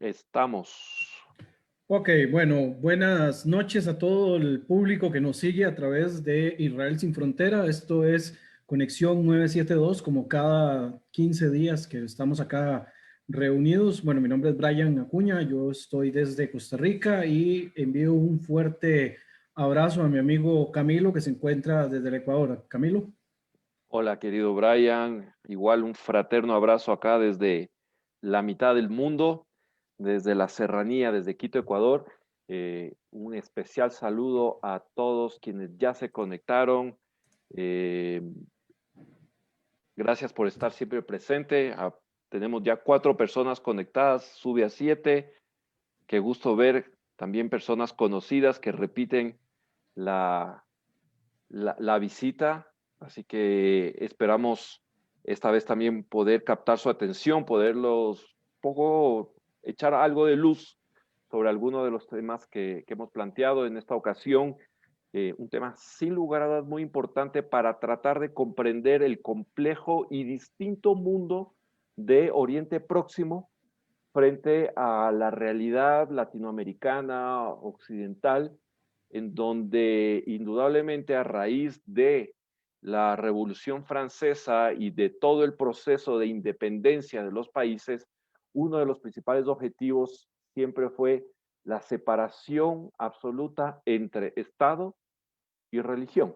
Estamos. Ok, bueno, buenas noches a todo el público que nos sigue a través de Israel Sin Frontera. Esto es Conexión 972, como cada 15 días que estamos acá reunidos. Bueno, mi nombre es Brian Acuña, yo estoy desde Costa Rica y envío un fuerte abrazo a mi amigo Camilo que se encuentra desde el Ecuador. Camilo. Hola, querido Brian. Igual un fraterno abrazo acá desde la mitad del mundo, desde la serranía, desde Quito, Ecuador. Un especial saludo a todos quienes ya se conectaron. Eh, Gracias por estar siempre presente. Tenemos ya 4 personas conectadas, sube a 7. Qué gusto ver también personas conocidas que repiten la, la visita, así que esperamos esta vez también poder captar su atención, poderlos poco echar algo de luz sobre alguno de los temas que hemos planteado en esta ocasión. Un tema sin lugar a dudas muy importante para tratar de comprender el complejo y distinto mundo de Oriente Próximo frente a la realidad latinoamericana, occidental, en donde indudablemente a raíz de la Revolución Francesa y de todo el proceso de independencia de los países, uno de los principales objetivos siempre fue la separación absoluta entre Estado y religión.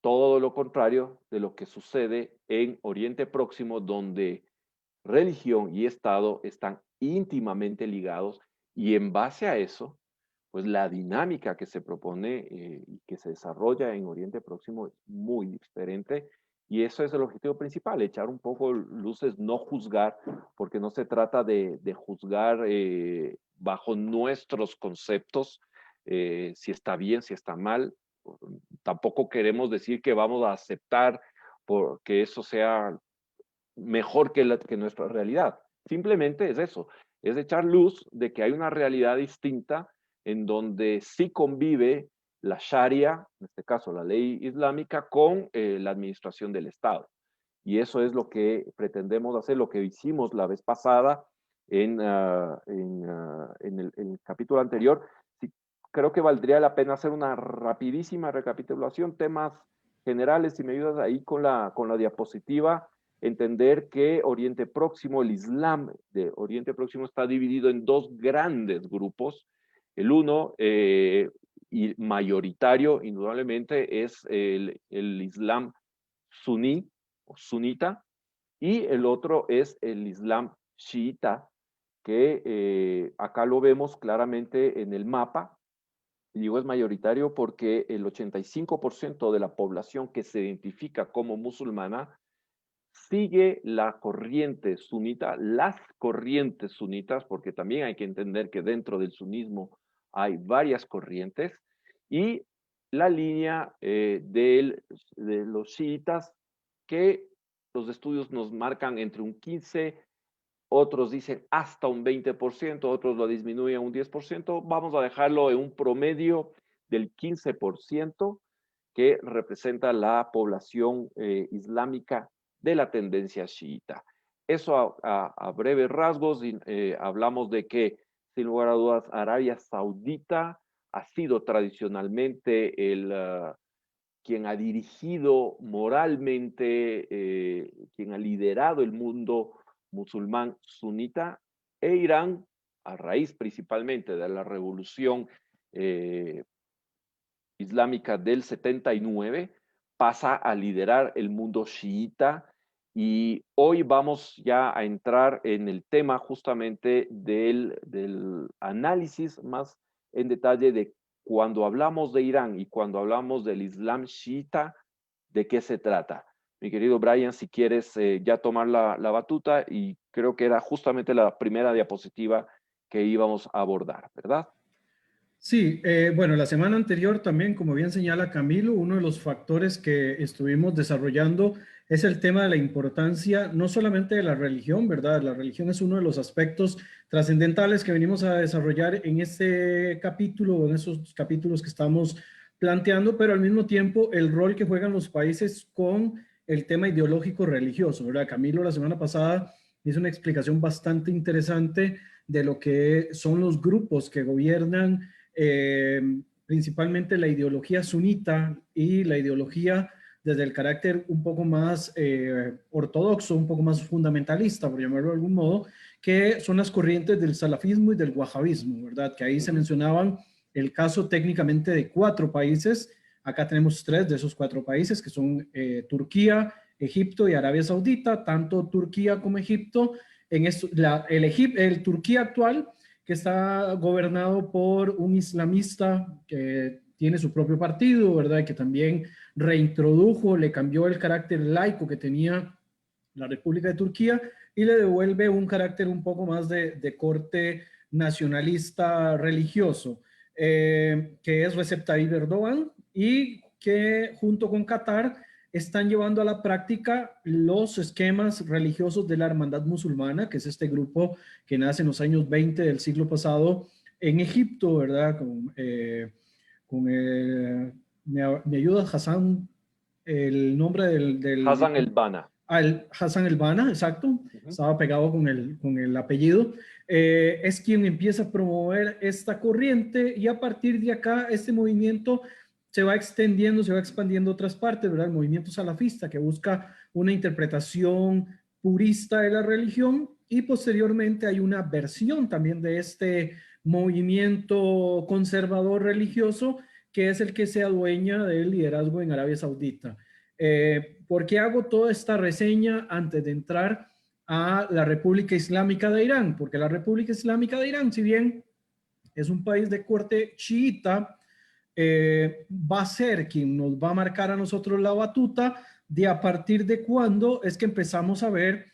Todo lo contrario de lo que sucede en Oriente Próximo, donde religión y Estado están íntimamente ligados y en base a eso, pues la dinámica que se propone y que se desarrolla en Oriente Próximo es muy diferente y eso es el objetivo principal, echar un poco luces, no juzgar, porque no se trata de juzgar bajo nuestros conceptos si está bien, si está mal. Tampoco queremos decir que vamos a aceptar que eso sea mejor que nuestra realidad. Simplemente es eso, es echar luz de que hay una realidad distinta en donde sí convive la Sharia, en este caso la ley islámica, con la administración del Estado. Y eso es lo que pretendemos hacer, lo que hicimos la vez pasada en el capítulo anterior. Sí, creo que valdría la pena hacer una rapidísima recapitulación, temas generales, si me ayudas ahí con la diapositiva. Entender que Oriente Próximo, el Islam de Oriente Próximo está dividido en 2 grandes grupos. El uno, y mayoritario, indudablemente, es el Islam suní o sunita, y el otro es el Islam chiita, que acá lo vemos claramente en el mapa. Y digo es mayoritario porque el 85% de la población que se identifica como musulmana sigue la corriente sunita, las corrientes sunitas, porque también hay que entender que dentro del sunismo hay varias corrientes, y la línea de los chiitas, que los estudios nos marcan entre un 15, otros dicen hasta un 20%, otros lo disminuyen a un 10%, vamos a dejarlo en un promedio del 15%, que representa la población islámica de la tendencia chiita. Eso a breves rasgos, hablamos de que, sin lugar a dudas, Arabia Saudita ha sido tradicionalmente quien ha dirigido moralmente, quien ha liderado el mundo musulmán sunita, e Irán, a raíz principalmente de la revolución islámica del 79, pasa a liderar el mundo chiita, y hoy vamos ya a entrar en el tema justamente del análisis más en detalle de cuando hablamos de Irán y cuando hablamos del Islam chiita, ¿de qué se trata? Mi querido Brian, si quieres ya tomar la batuta, y creo que era justamente la primera diapositiva que íbamos a abordar, ¿verdad? Sí, bueno, la semana anterior también, como bien señala Camilo, uno de los factores que estuvimos desarrollando es el tema de la importancia no solamente de la religión, ¿verdad? La religión es uno de los aspectos trascendentales que venimos a desarrollar en este capítulo o en esos capítulos que estamos planteando, pero al mismo tiempo el rol que juegan los países con el tema ideológico religioso, ¿verdad? Camilo la semana pasada hizo una explicación bastante interesante de lo que son los grupos que gobiernan principalmente la ideología sunita y la ideología desde el carácter un poco más ortodoxo, un poco más fundamentalista, por llamarlo de algún modo, que son las corrientes del salafismo y del wahabismo, ¿verdad? Que ahí se mencionaban el caso técnicamente de 4 países. Acá tenemos 3 de esos 4 países, que son Turquía, Egipto y Arabia Saudita. Tanto Turquía como Egipto, en esto, el Turquía actual, que está gobernado por un islamista que tiene su propio partido, ¿verdad? Que también reintrodujo, le cambió el carácter laico que tenía la República de Turquía y le devuelve un carácter un poco más de corte nacionalista religioso, que es Recep Tayyip Erdogan, y que junto con Qatar están llevando a la práctica los esquemas religiosos de la Hermandad Musulmana, que es este grupo que nace en los años 20 del siglo pasado en Egipto, ¿verdad? Me ayuda Hassan, el nombre Hassan el-Banna. Hassan el-Banna, exacto, estaba pegado con el apellido, es quien empieza a promover esta corriente, y a partir de acá este movimiento se va extendiendo, se va expandiendo a otras partes, ¿verdad? El movimiento salafista, que busca una interpretación purista de la religión, y posteriormente hay una versión también de este movimiento conservador religioso, que es el que se adueña del liderazgo en Arabia Saudita. ¿Por qué hago toda esta reseña antes de entrar a la República Islámica de Irán? Porque la República Islámica de Irán, si bien es un país de corte chiita, va a ser quien nos va a marcar a nosotros la batuta de a partir de cuándo es que empezamos a ver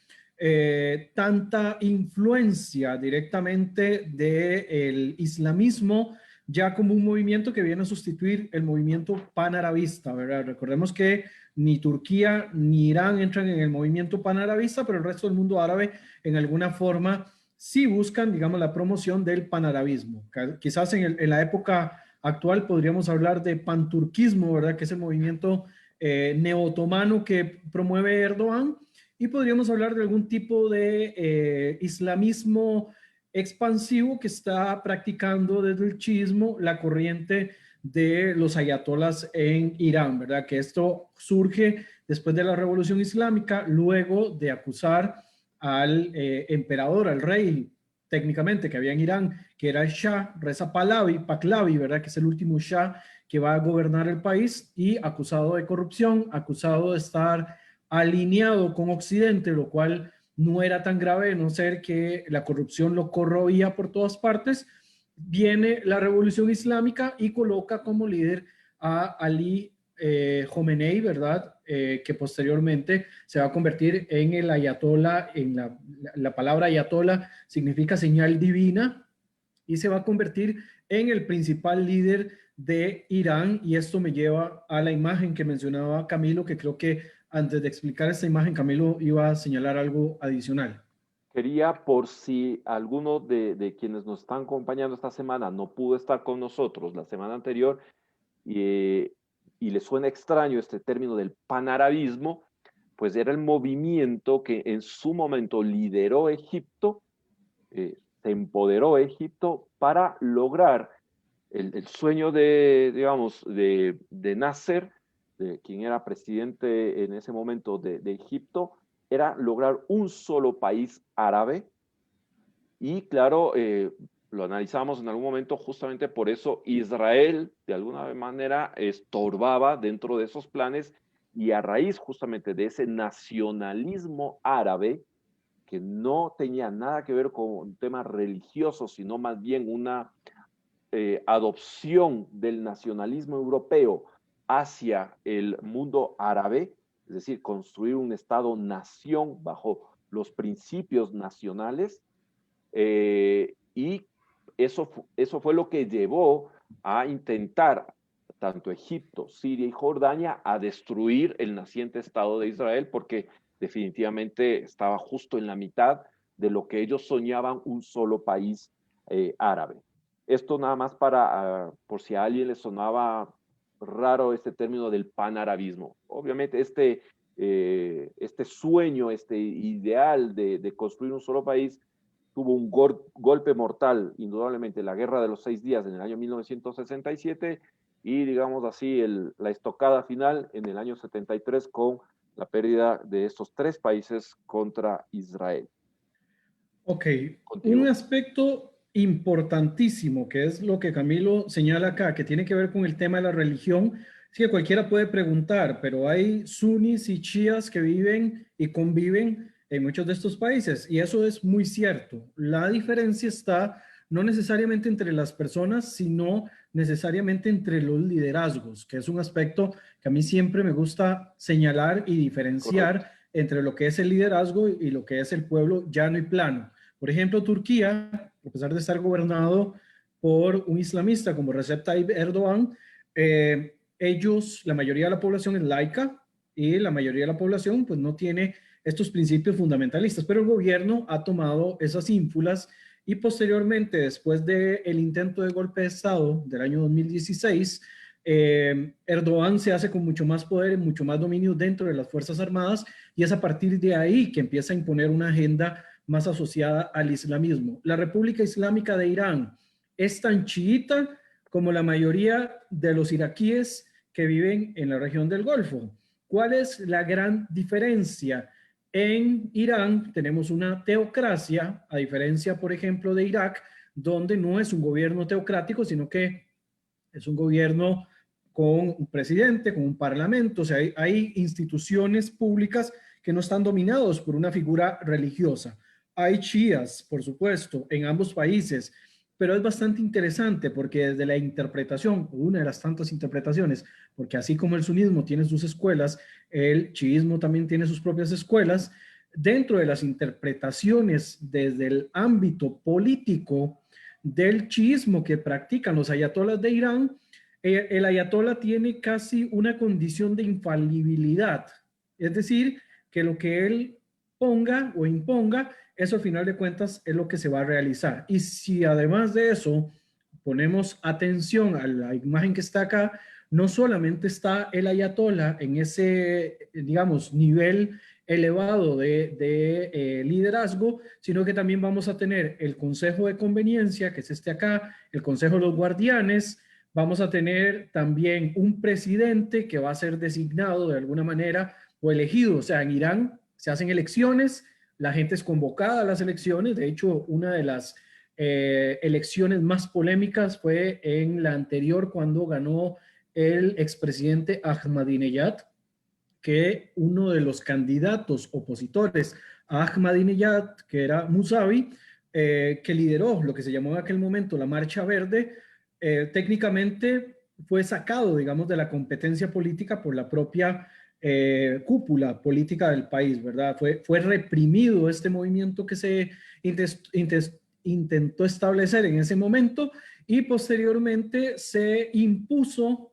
tanta influencia directamente del islamismo, ya como un movimiento que viene a sustituir el movimiento panarabista, ¿verdad? Recordemos que ni Turquía ni Irán entran en el movimiento panarabista, pero el resto del mundo árabe en alguna forma sí buscan, digamos, la promoción del panarabismo. Quizás en la época actual podríamos hablar de panturquismo, ¿verdad? Que es el movimiento neotomano que promueve Erdogan, y podríamos hablar de algún tipo de islamismo expansivo que está practicando desde el chiismo la corriente de los ayatolas en Irán, ¿verdad? Que esto surge después de la Revolución Islámica, luego de acusar al emperador, al rey, técnicamente, que había en Irán, que era el Shah Reza Pahlavi, ¿verdad? Que es el último Shah que va a gobernar el país, y acusado de corrupción, acusado de estar alineado con Occidente, lo cual no era tan grave, de no ser que la corrupción lo corroía por todas partes. Viene la Revolución Islámica y coloca como líder a Ali Jomenei, ¿verdad? Que posteriormente se va a convertir en el ayatollah, la palabra ayatollah significa señal divina, y se va a convertir en el principal líder de Irán. Y esto me lleva a la imagen que mencionaba Camilo, que creo que antes de explicar esta imagen, Camilo iba a señalar algo adicional. Quería, por si alguno de quienes nos están acompañando esta semana no pudo estar con nosotros la semana anterior, y le suena extraño este término del panarabismo, pues era el movimiento que en su momento lideró Egipto, se empoderó Egipto para lograr el sueño de, digamos, de Nasser, de quien era presidente en ese momento de Egipto, era lograr un solo país árabe. Y claro, lo analizamos en algún momento, justamente por eso Israel de alguna manera estorbaba dentro de esos planes, y a raíz justamente de ese nacionalismo árabe, que no tenía nada que ver con un tema religioso, sino más bien una adopción del nacionalismo europeo hacia el mundo árabe, es decir, construir un Estado-nación bajo los principios nacionales, y eso fue lo que llevó a intentar tanto Egipto, Siria y Jordania a destruir el naciente Estado de Israel, porque definitivamente estaba justo en la mitad de lo que ellos soñaban, un solo país árabe. Esto nada más para, por si a alguien le sonaba raro este término del panarabismo. Obviamente este sueño, este ideal de construir un solo país tuvo un golpe mortal, indudablemente, la Guerra de los 6 Días en el año 1967 y, digamos así, la estocada final en el año 73 con la pérdida de estos 3 países contra Israel. Ok, Contigo. un aspecto importantísimo, que es lo que Camilo señala acá, que tiene que ver con el tema de la religión, es que cualquiera puede preguntar, pero hay sunis y chiíes que viven y conviven en muchos de estos países, y eso es muy cierto. La diferencia está no necesariamente entre las personas, sino necesariamente entre los liderazgos, que es un aspecto que a mí siempre me gusta señalar y diferenciar. Correcto. Entre lo que es el liderazgo y lo que es el pueblo llano y plano. Por ejemplo, Turquía, a pesar de estar gobernado por un islamista como Recep Tayyip Erdogan, ellos, la mayoría de la población es laica y la mayoría de la población pues no tiene estos principios fundamentalistas, pero el gobierno ha tomado esas ínfulas y posteriormente, después del intento de golpe de Estado del año 2016, Erdogan se hace con mucho más poder y mucho más dominio dentro de las Fuerzas Armadas y es a partir de ahí que empieza a imponer una agenda más asociada al islamismo. La República Islámica de Irán es tan chiita como la mayoría de los iraquíes que viven en la región del Golfo. ¿Cuál es la gran diferencia? En Irán tenemos una teocracia, a diferencia, por ejemplo, de Irak, donde no es un gobierno teocrático, sino que es un gobierno con un presidente, con un parlamento, o sea, hay instituciones públicas que no están dominados por una figura religiosa. Hay chiíes, por supuesto, en ambos países, pero es bastante interesante porque desde la interpretación, una de las tantas interpretaciones, porque así como el sunismo tiene sus escuelas, el chiismo también tiene sus propias escuelas, dentro de las interpretaciones desde el ámbito político del chiismo que practican los ayatolas de Irán, el ayatolá tiene casi una condición de infalibilidad, es decir, que lo que él ponga o imponga, eso al final de cuentas es lo que se va a realizar. Y si además de eso ponemos atención a la imagen que está acá, no solamente está el ayatolá en ese, digamos, nivel elevado de liderazgo, sino que también vamos a tener el Consejo de Conveniencia, que es este acá, el Consejo de los Guardianes, vamos a tener también un presidente que va a ser designado de alguna manera o elegido. O sea, en Irán se hacen elecciones, la gente es convocada a las elecciones. De hecho, una de las elecciones más polémicas fue en la anterior cuando ganó el expresidente Ahmadinejad, que uno de los candidatos opositores a Ahmadinejad, que era Musavi, que lideró lo que se llamó en aquel momento la Marcha Verde, técnicamente fue sacado, digamos, de la competencia política por la propia cúpula política del país, ¿verdad? Fue reprimido este movimiento que se intentó establecer en ese momento y posteriormente se impuso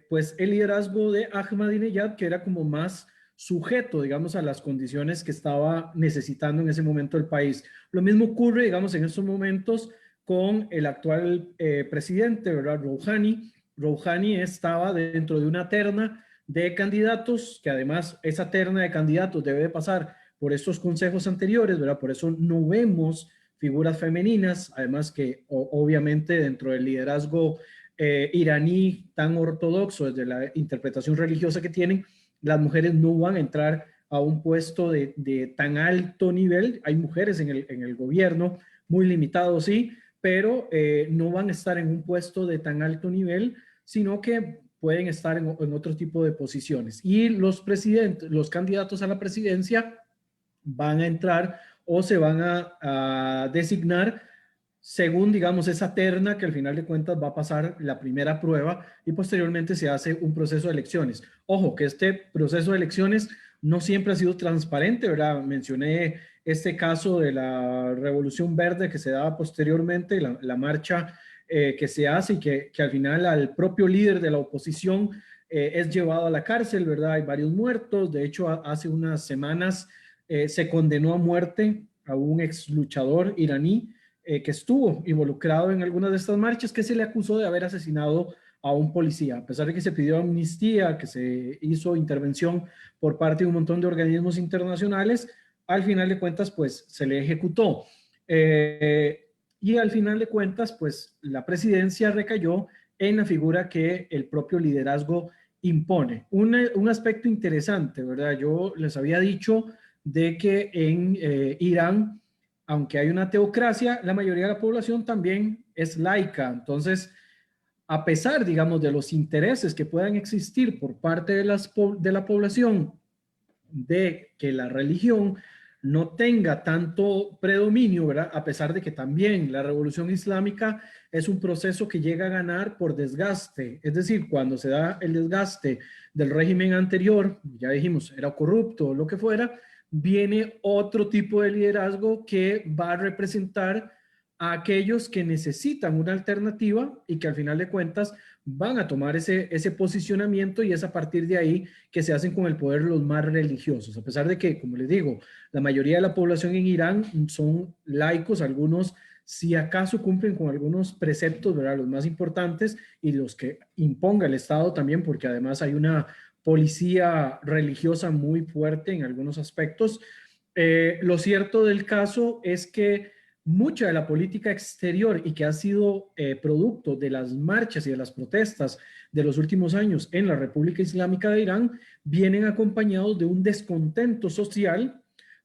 pues el liderazgo de Ahmadinejad, que era como más sujeto, digamos, a las condiciones que estaba necesitando en ese momento el país. Lo mismo ocurre, digamos, en estos momentos con el actual presidente, ¿verdad? Rouhani. Rouhani estaba dentro de una terna de candidatos, que además esa terna de candidatos debe de pasar por estos consejos anteriores, ¿verdad? Por eso no vemos figuras femeninas, además que obviamente dentro del liderazgo iraní tan ortodoxo desde la interpretación religiosa que tienen, las mujeres no van a entrar a un puesto de tan alto nivel. Hay mujeres en el gobierno, muy limitado, sí, pero no van a estar en un puesto de tan alto nivel, sino que pueden estar en otro tipo de posiciones. Y los presidentes, los candidatos a la presidencia van a entrar o se van a designar según, digamos, esa terna que al final de cuentas va a pasar la primera prueba y posteriormente se hace un proceso de elecciones. Ojo, que este proceso de elecciones no siempre ha sido transparente, ¿verdad? Mencioné este caso de la Revolución Verde que se daba posteriormente, la marcha que se hace y que al final al propio líder de la oposición es llevado a la cárcel, ¿verdad? Hay varios muertos. De hecho, hace unas semanas se condenó a muerte a un ex luchador iraní que estuvo involucrado en algunas de estas marchas, que se le acusó de haber asesinado a un policía. A pesar de que se pidió amnistía, que se hizo intervención por parte de un montón de organismos internacionales, al final de cuentas, pues se le ejecutó. Y al final de cuentas, pues la presidencia recayó en la figura que el propio liderazgo impone. Un aspecto interesante, ¿verdad? Yo les había dicho de que en Irán, aunque hay una teocracia, la mayoría de la población también es laica. Entonces, a pesar, digamos, de los intereses que puedan existir por parte de la población de que la religión no tenga tanto predominio, ¿verdad? A pesar de que también la revolución islámica es un proceso que llega a ganar por desgaste, es decir, cuando se da el desgaste del régimen anterior, ya dijimos, era corrupto o lo que fuera, viene otro tipo de liderazgo que va a representar a aquellos que necesitan una alternativa y que al final de cuentas van a tomar ese posicionamiento, y es a partir de ahí que se hacen con el poder los más religiosos, a pesar de que, como les digo, la mayoría de la población en Irán son laicos, algunos si acaso cumplen con algunos preceptos, ¿verdad? Los más importantes y los que imponga el Estado también, porque además hay una policía religiosa muy fuerte en algunos aspectos. Lo cierto del caso es que mucha de la política exterior y que ha sido producto de las marchas y de las protestas de los últimos años en la República Islámica de Irán vienen acompañados de un descontento social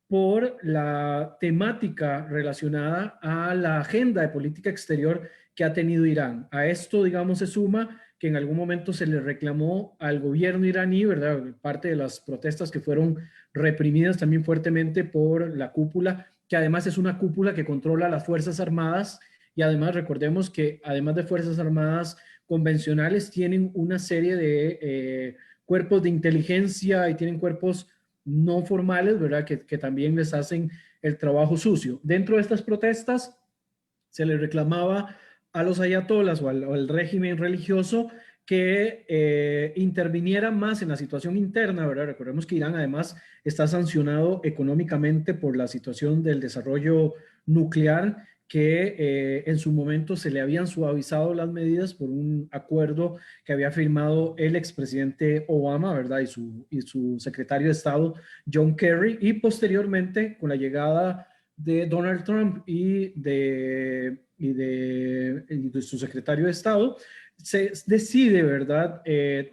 por la temática relacionada a la agenda de política exterior que ha tenido Irán. A esto, digamos, se suma que en algún momento se le reclamó al gobierno iraní, ¿verdad? Parte de las protestas que fueron reprimidas también fuertemente por la cúpula, que además es una cúpula que controla las Fuerzas Armadas, y además recordemos que además de Fuerzas Armadas convencionales tienen una serie de cuerpos de inteligencia y tienen cuerpos no formales, ¿verdad? Que también les hacen el trabajo sucio. Dentro de estas protestas se le reclamaba a los ayatolas o al régimen religioso que interviniera más en la situación interna, ¿verdad? Recordemos que Irán además está sancionado económicamente por la situación del desarrollo nuclear, que en su momento se le habían suavizado las medidas por un acuerdo que había firmado el expresidente Obama, ¿verdad? Y su secretario de Estado, John Kerry, y posteriormente con la llegada de Donald Trump y de su secretario de Estado, se decide, ¿verdad?,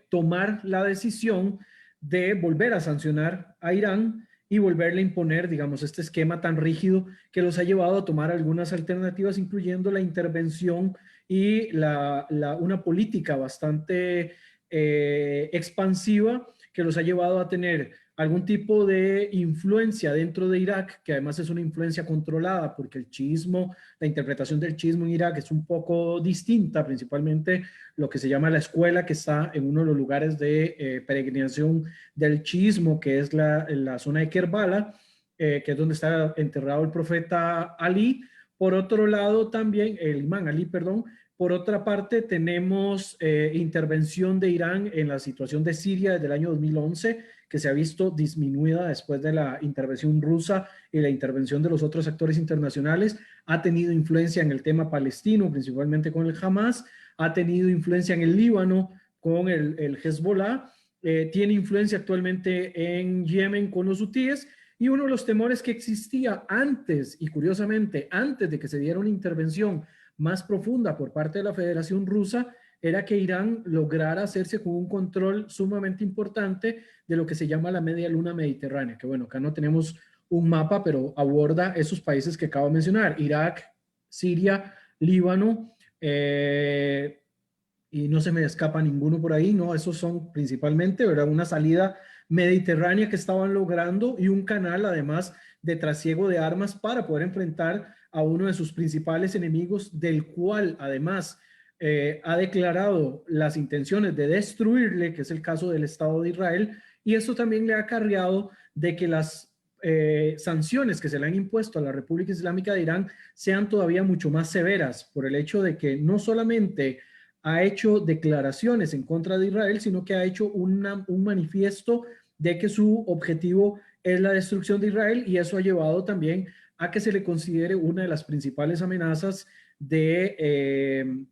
tomar la decisión de volver a sancionar a Irán y volverle a imponer, digamos, este esquema tan rígido que los ha llevado a tomar algunas alternativas, incluyendo la intervención y una política bastante expansiva que los ha llevado a tener algún tipo de influencia dentro de Irak, que además es una influencia controlada, porque el chiismo, la interpretación del chiismo en Irak es un poco distinta, principalmente lo que se llama la escuela, que está en uno de los lugares de peregrinación del chiismo, que es la zona de Kerbala, que es donde está enterrado el profeta Ali. Por otro lado, también, el imán Ali, perdón. Por otra parte, tenemos intervención de Irán en la situación de Siria desde el año 2011, que se ha visto disminuida después de la intervención rusa y la intervención de los otros actores internacionales. Ha tenido influencia en el tema palestino, principalmente con el Hamas. Ha tenido influencia en el Líbano con el Hezbollah. Tiene influencia actualmente en Yemen con los hutíes. Y uno de los temores que existía antes, y curiosamente, antes de que se diera una intervención más profunda por parte de la Federación Rusa, era que Irán lograra hacerse con un control sumamente importante de lo que se llama la media luna mediterránea, que bueno, acá no tenemos un mapa, pero aborda esos países que acabo de mencionar: Irak, Siria, Líbano, y no se me escapa ninguno por ahí, ¿no? Esos son principalmente, ¿verdad?, una salida mediterránea que estaban logrando, y un canal además de trasiego de armas para poder enfrentar a uno de sus principales enemigos, del cual además ha declarado las intenciones de destruirle, que es el caso del Estado de Israel, y eso también le ha acarreado de que las sanciones que se le han impuesto a la República Islámica de Irán sean todavía mucho más severas, por el hecho de que no solamente ha hecho declaraciones en contra de Israel, sino que ha hecho un manifiesto de que su objetivo es la destrucción de Israel, y eso ha llevado también a que se le considere una de las principales amenazas de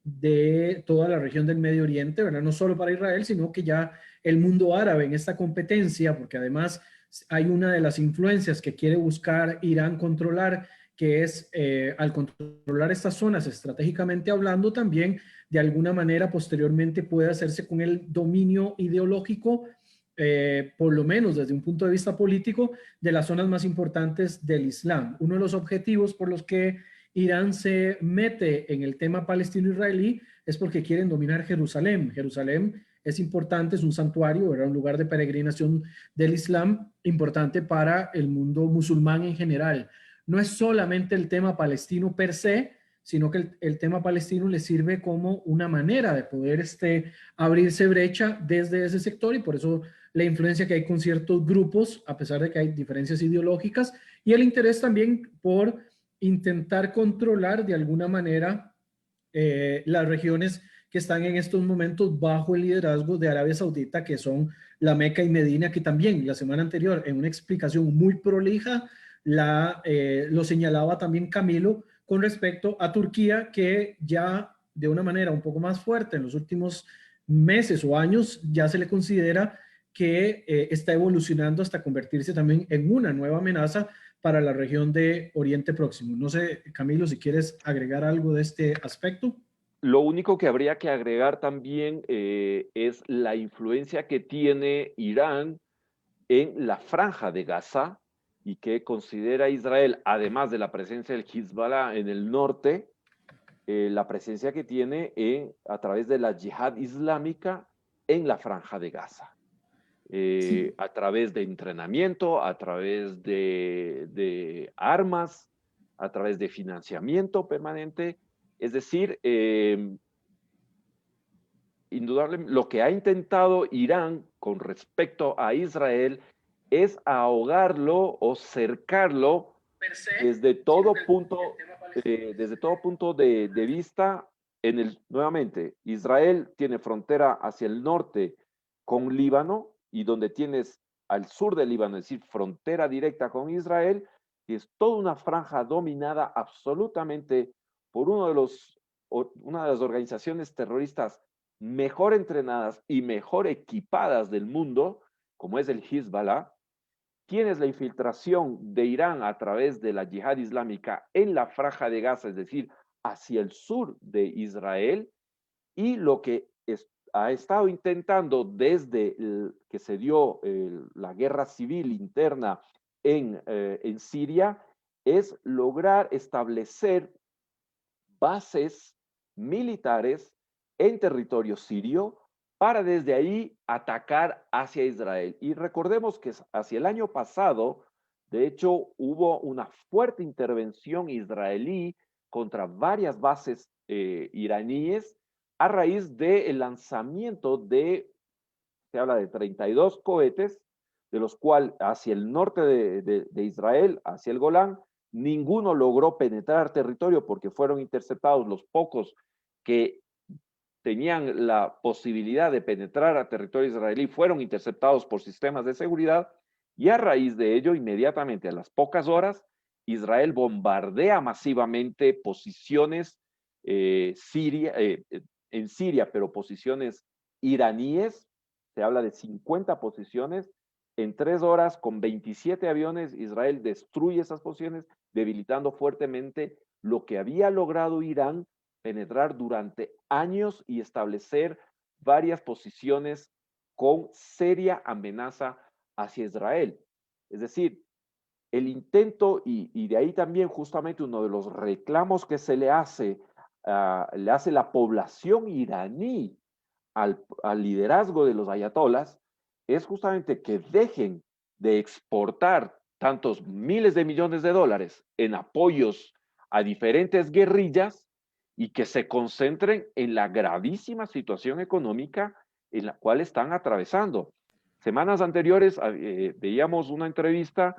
toda la región del Medio Oriente, ¿verdad? No solo para Israel, sino que ya el mundo árabe en esta competencia, porque además hay una de las influencias que quiere buscar Irán controlar, que es al controlar estas zonas estratégicamente hablando, también de alguna manera posteriormente puede hacerse con el dominio ideológico, por lo menos desde un punto de vista político, de las zonas más importantes del Islam. Uno de los objetivos por los que Irán se mete en el tema palestino-israelí es porque quieren dominar Jerusalén. Jerusalén es importante, es un santuario, era un lugar de peregrinación del Islam importante para el mundo musulmán en general. No es solamente el tema palestino per se, sino que el tema palestino le sirve como una manera de poder abrirse brecha desde ese sector, y por eso la influencia que hay con ciertos grupos, a pesar de que hay diferencias ideológicas, y el interés también por intentar controlar de alguna manera las regiones que están en estos momentos bajo el liderazgo de Arabia Saudita, que son la Meca y Medina, que también la semana anterior, en una explicación muy prolija, lo señalaba también Camilo con respecto a Turquía, que ya de una manera un poco más fuerte en los últimos meses o años ya se le considera que está evolucionando hasta convertirse también en una nueva amenaza para la región de Oriente Próximo. No sé, Camilo, si quieres agregar algo de este aspecto. Lo único que habría que agregar también es la influencia que tiene Irán en la franja de Gaza y que considera Israel, además de la presencia del Hezbollah en el norte, la presencia que tiene a través de la yihad islámica en la franja de Gaza. Sí, A través de entrenamiento, a través de armas, a través de financiamiento permanente. Es decir, indudablemente lo que ha intentado Irán con respecto a Israel es ahogarlo o cercarlo per se, desde sino todo que punto, tema palestino. desde todo punto de vista. Nuevamente, Israel tiene frontera hacia el norte con Líbano, y donde tienes al sur del Líbano, es decir, frontera directa con Israel, y es toda una franja dominada absolutamente por una de las organizaciones terroristas mejor entrenadas y mejor equipadas del mundo, como es el Hezbollah. Tienes la infiltración de Irán a través de la yihad islámica en la franja de Gaza, es decir, hacia el sur de Israel, y lo que ha estado intentando desde que se dio la guerra civil interna en Siria es lograr establecer bases militares en territorio sirio para desde ahí atacar hacia Israel. Y recordemos que hacia el año pasado, de hecho, hubo una fuerte intervención israelí contra varias bases iraníes a raíz del lanzamiento se habla de 32 cohetes, de los cuales hacia el norte de Israel, hacia el Golán, ninguno logró penetrar territorio porque fueron interceptados los pocos que tenían la posibilidad de penetrar a territorio israelí, fueron interceptados por sistemas de seguridad, y a raíz de ello, inmediatamente a las pocas horas, Israel bombardea masivamente posiciones en Siria, pero posiciones iraníes. Se habla de 50 posiciones. En 3 horas, con 27 aviones, Israel destruye esas posiciones, debilitando fuertemente lo que había logrado Irán penetrar durante años y establecer varias posiciones con seria amenaza hacia Israel. Es decir, el intento, y de ahí también justamente uno de los reclamos que se le hace la población iraní al liderazgo de los ayatolas, es justamente que dejen de exportar tantos miles de millones de dólares en apoyos a diferentes guerrillas y que se concentren en la gravísima situación económica en la cual están atravesando. Semanas anteriores veíamos una entrevista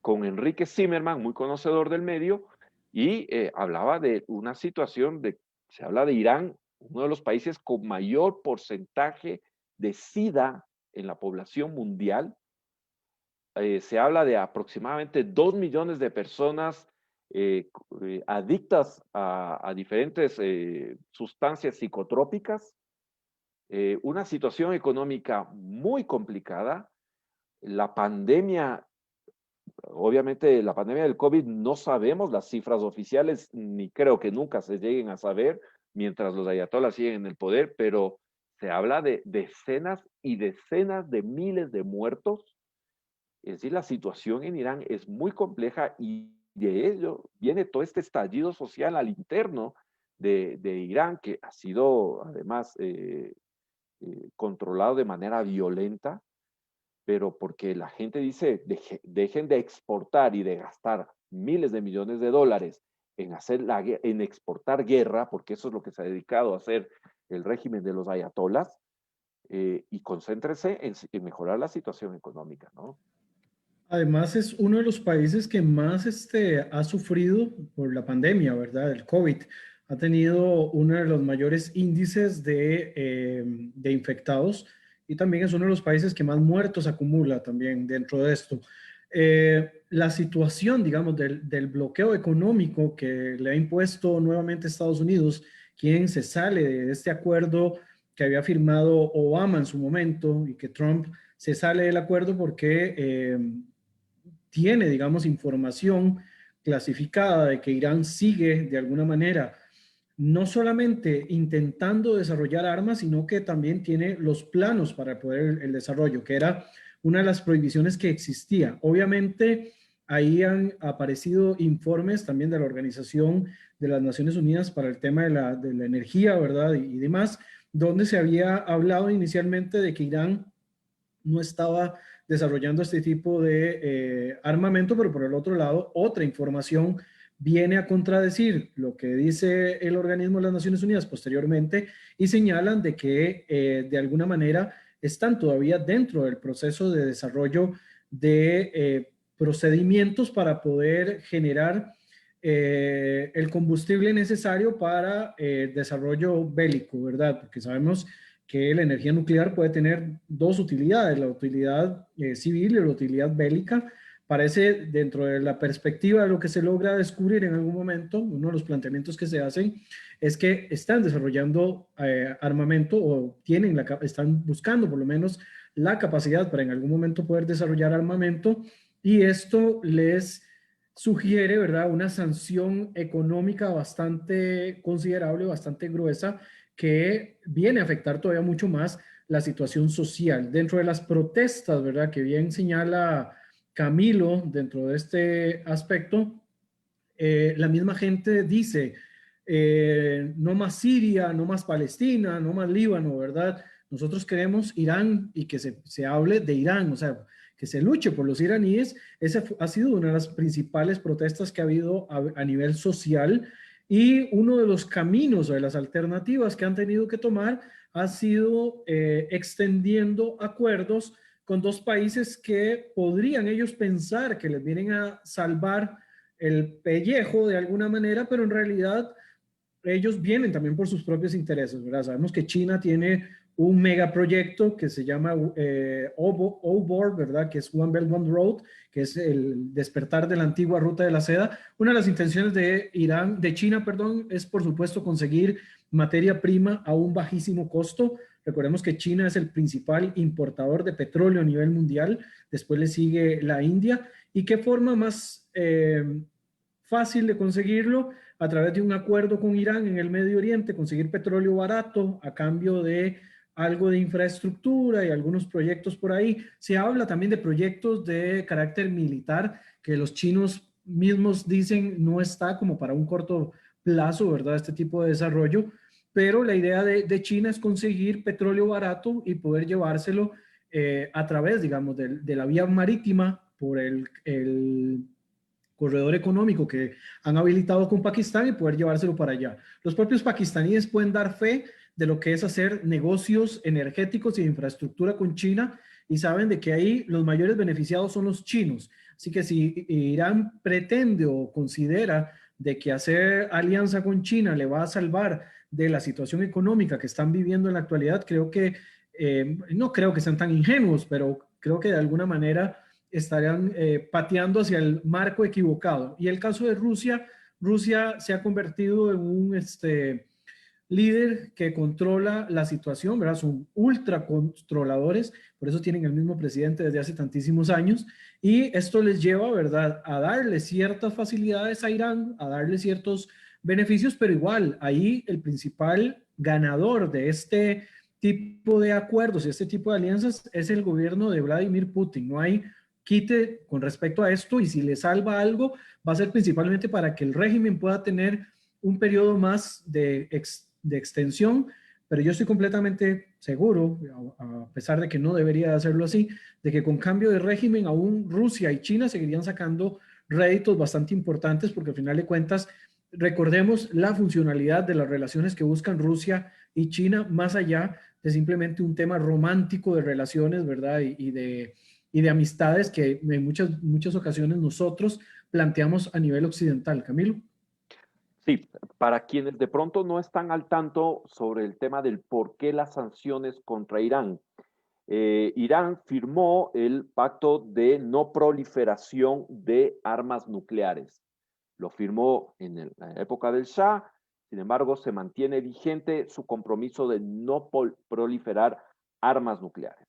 con Enrique Zimmerman, muy conocedor del medio, y hablaba de una situación se habla de Irán, uno de los países con mayor porcentaje de SIDA en la población mundial. Se habla de aproximadamente 2 millones de personas adictas a diferentes sustancias psicotrópicas, una situación económica muy complicada, la pandemia, obviamente la pandemia del COVID no sabemos las cifras oficiales, ni creo que nunca se lleguen a saber mientras los ayatolás siguen en el poder, pero se habla de decenas y decenas de miles de muertos. Es decir, la situación en Irán es muy compleja y de ello viene todo este estallido social al interno de Irán, que ha sido además controlado de manera violenta, pero porque la gente dice, dejen de exportar y de gastar miles de millones de dólares en exportar guerra, porque eso es lo que se ha dedicado a hacer el régimen de los ayatolás, y concéntrese en mejorar la situación económica, ¿no? Además, es uno de los países que más ha sufrido por la pandemia, ¿verdad? El COVID. Ha tenido uno de los mayores índices de infectados y también es uno de los países que más muertos acumula también dentro de esto. La situación, digamos, del bloqueo económico que le ha impuesto nuevamente Estados Unidos, quien se sale de este acuerdo que había firmado Obama en su momento y que Trump se sale del acuerdo porque tiene, digamos, información clasificada de que Irán sigue de alguna manera no solamente intentando desarrollar armas, sino que también tiene los planos para poder el desarrollo, que era una de las prohibiciones que existía. Obviamente, ahí han aparecido informes también de la Organización de las Naciones Unidas para el tema de la energía, ¿verdad? Y demás, donde se había hablado inicialmente de que Irán no estaba desarrollando este tipo de armamento, pero por el otro lado, otra información viene a contradecir lo que dice el organismo de las Naciones Unidas posteriormente y señalan de que de alguna manera están todavía dentro del proceso de desarrollo de procedimientos para poder generar el combustible necesario para el desarrollo bélico, ¿verdad? Porque sabemos que la energía nuclear puede tener dos utilidades, la utilidad civil y la utilidad bélica. Parece dentro de la perspectiva de lo que se logra descubrir en algún momento, uno de los planteamientos que se hacen es que están desarrollando armamento o están buscando por lo menos la capacidad para en algún momento poder desarrollar armamento y esto les sugiere, ¿verdad?, una sanción económica bastante considerable, bastante gruesa, que viene a afectar todavía mucho más la situación social. Dentro de las protestas, ¿verdad?, que bien señala Camilo dentro de este aspecto, la misma gente dice, no más Siria, no más Palestina, no más Líbano, ¿verdad? Nosotros queremos Irán y que se hable de Irán, o sea, que se luche por los iraníes. Esa ha sido una de las principales protestas que ha habido a nivel social y uno de los caminos o de las alternativas que han tenido que tomar ha sido extendiendo acuerdos con dos países que podrían ellos pensar que les vienen a salvar el pellejo de alguna manera, pero en realidad ellos vienen también por sus propios intereses, ¿verdad? Sabemos que China tiene un megaproyecto que se llama OBOR, ¿verdad? Que es One Belt, One Road, que es el despertar de la antigua ruta de la seda. Una de las intenciones de China, perdón, es por supuesto conseguir materia prima a un bajísimo costo. Recordemos que China es el principal importador de petróleo a nivel mundial, después le sigue la India. ¿Y qué forma más fácil de conseguirlo? A través de un acuerdo con Irán en el Medio Oriente, conseguir petróleo barato a cambio de algo de infraestructura y algunos proyectos por ahí. Se habla también de proyectos de carácter militar que los chinos mismos dicen no está como para un corto plazo, ¿verdad? Este tipo de desarrollo, pero la idea de China es conseguir petróleo barato y poder llevárselo a través, digamos, de la vía marítima por el corredor económico que han habilitado con Pakistán y poder llevárselo para allá. Los propios pakistaníes pueden dar fe de lo que es hacer negocios energéticos y de infraestructura con China y saben de que ahí los mayores beneficiados son los chinos. Así que si Irán pretende o considera de que hacer alianza con China le va a salvar de la situación económica que están viviendo en la actualidad, no creo que sean tan ingenuos, pero creo que de alguna manera estarían pateando hacia el marco equivocado. Y el caso de Rusia, Rusia se ha convertido en un líder que controla la situación, ¿verdad? Son ultra controladores, por eso tienen el mismo presidente desde hace tantísimos años, y esto les lleva, ¿verdad?, a darle ciertas facilidades a Irán, a darle ciertos beneficios, pero igual, ahí el principal ganador de este tipo de acuerdos y este tipo de alianzas es el gobierno de Vladimir Putin. No hay quite con respecto a esto, y si le salva algo, va a ser principalmente para que el régimen pueda tener un periodo más de extensión, pero yo estoy completamente seguro, a pesar de que no debería hacerlo así, de que con cambio de régimen aún Rusia y China seguirían sacando réditos bastante importantes, porque al final de cuentas, recordemos la funcionalidad de las relaciones que buscan Rusia y China, más allá de simplemente un tema romántico de relaciones, ¿verdad? Y de amistades que en muchas ocasiones nosotros planteamos a nivel occidental. Camilo. Sí, para quienes de pronto no están al tanto sobre el tema del por qué las sanciones contra Irán. Irán firmó el pacto de no proliferación de armas nucleares. Lo firmó en la época del Shah, sin embargo, se mantiene vigente su compromiso de no proliferar armas nucleares.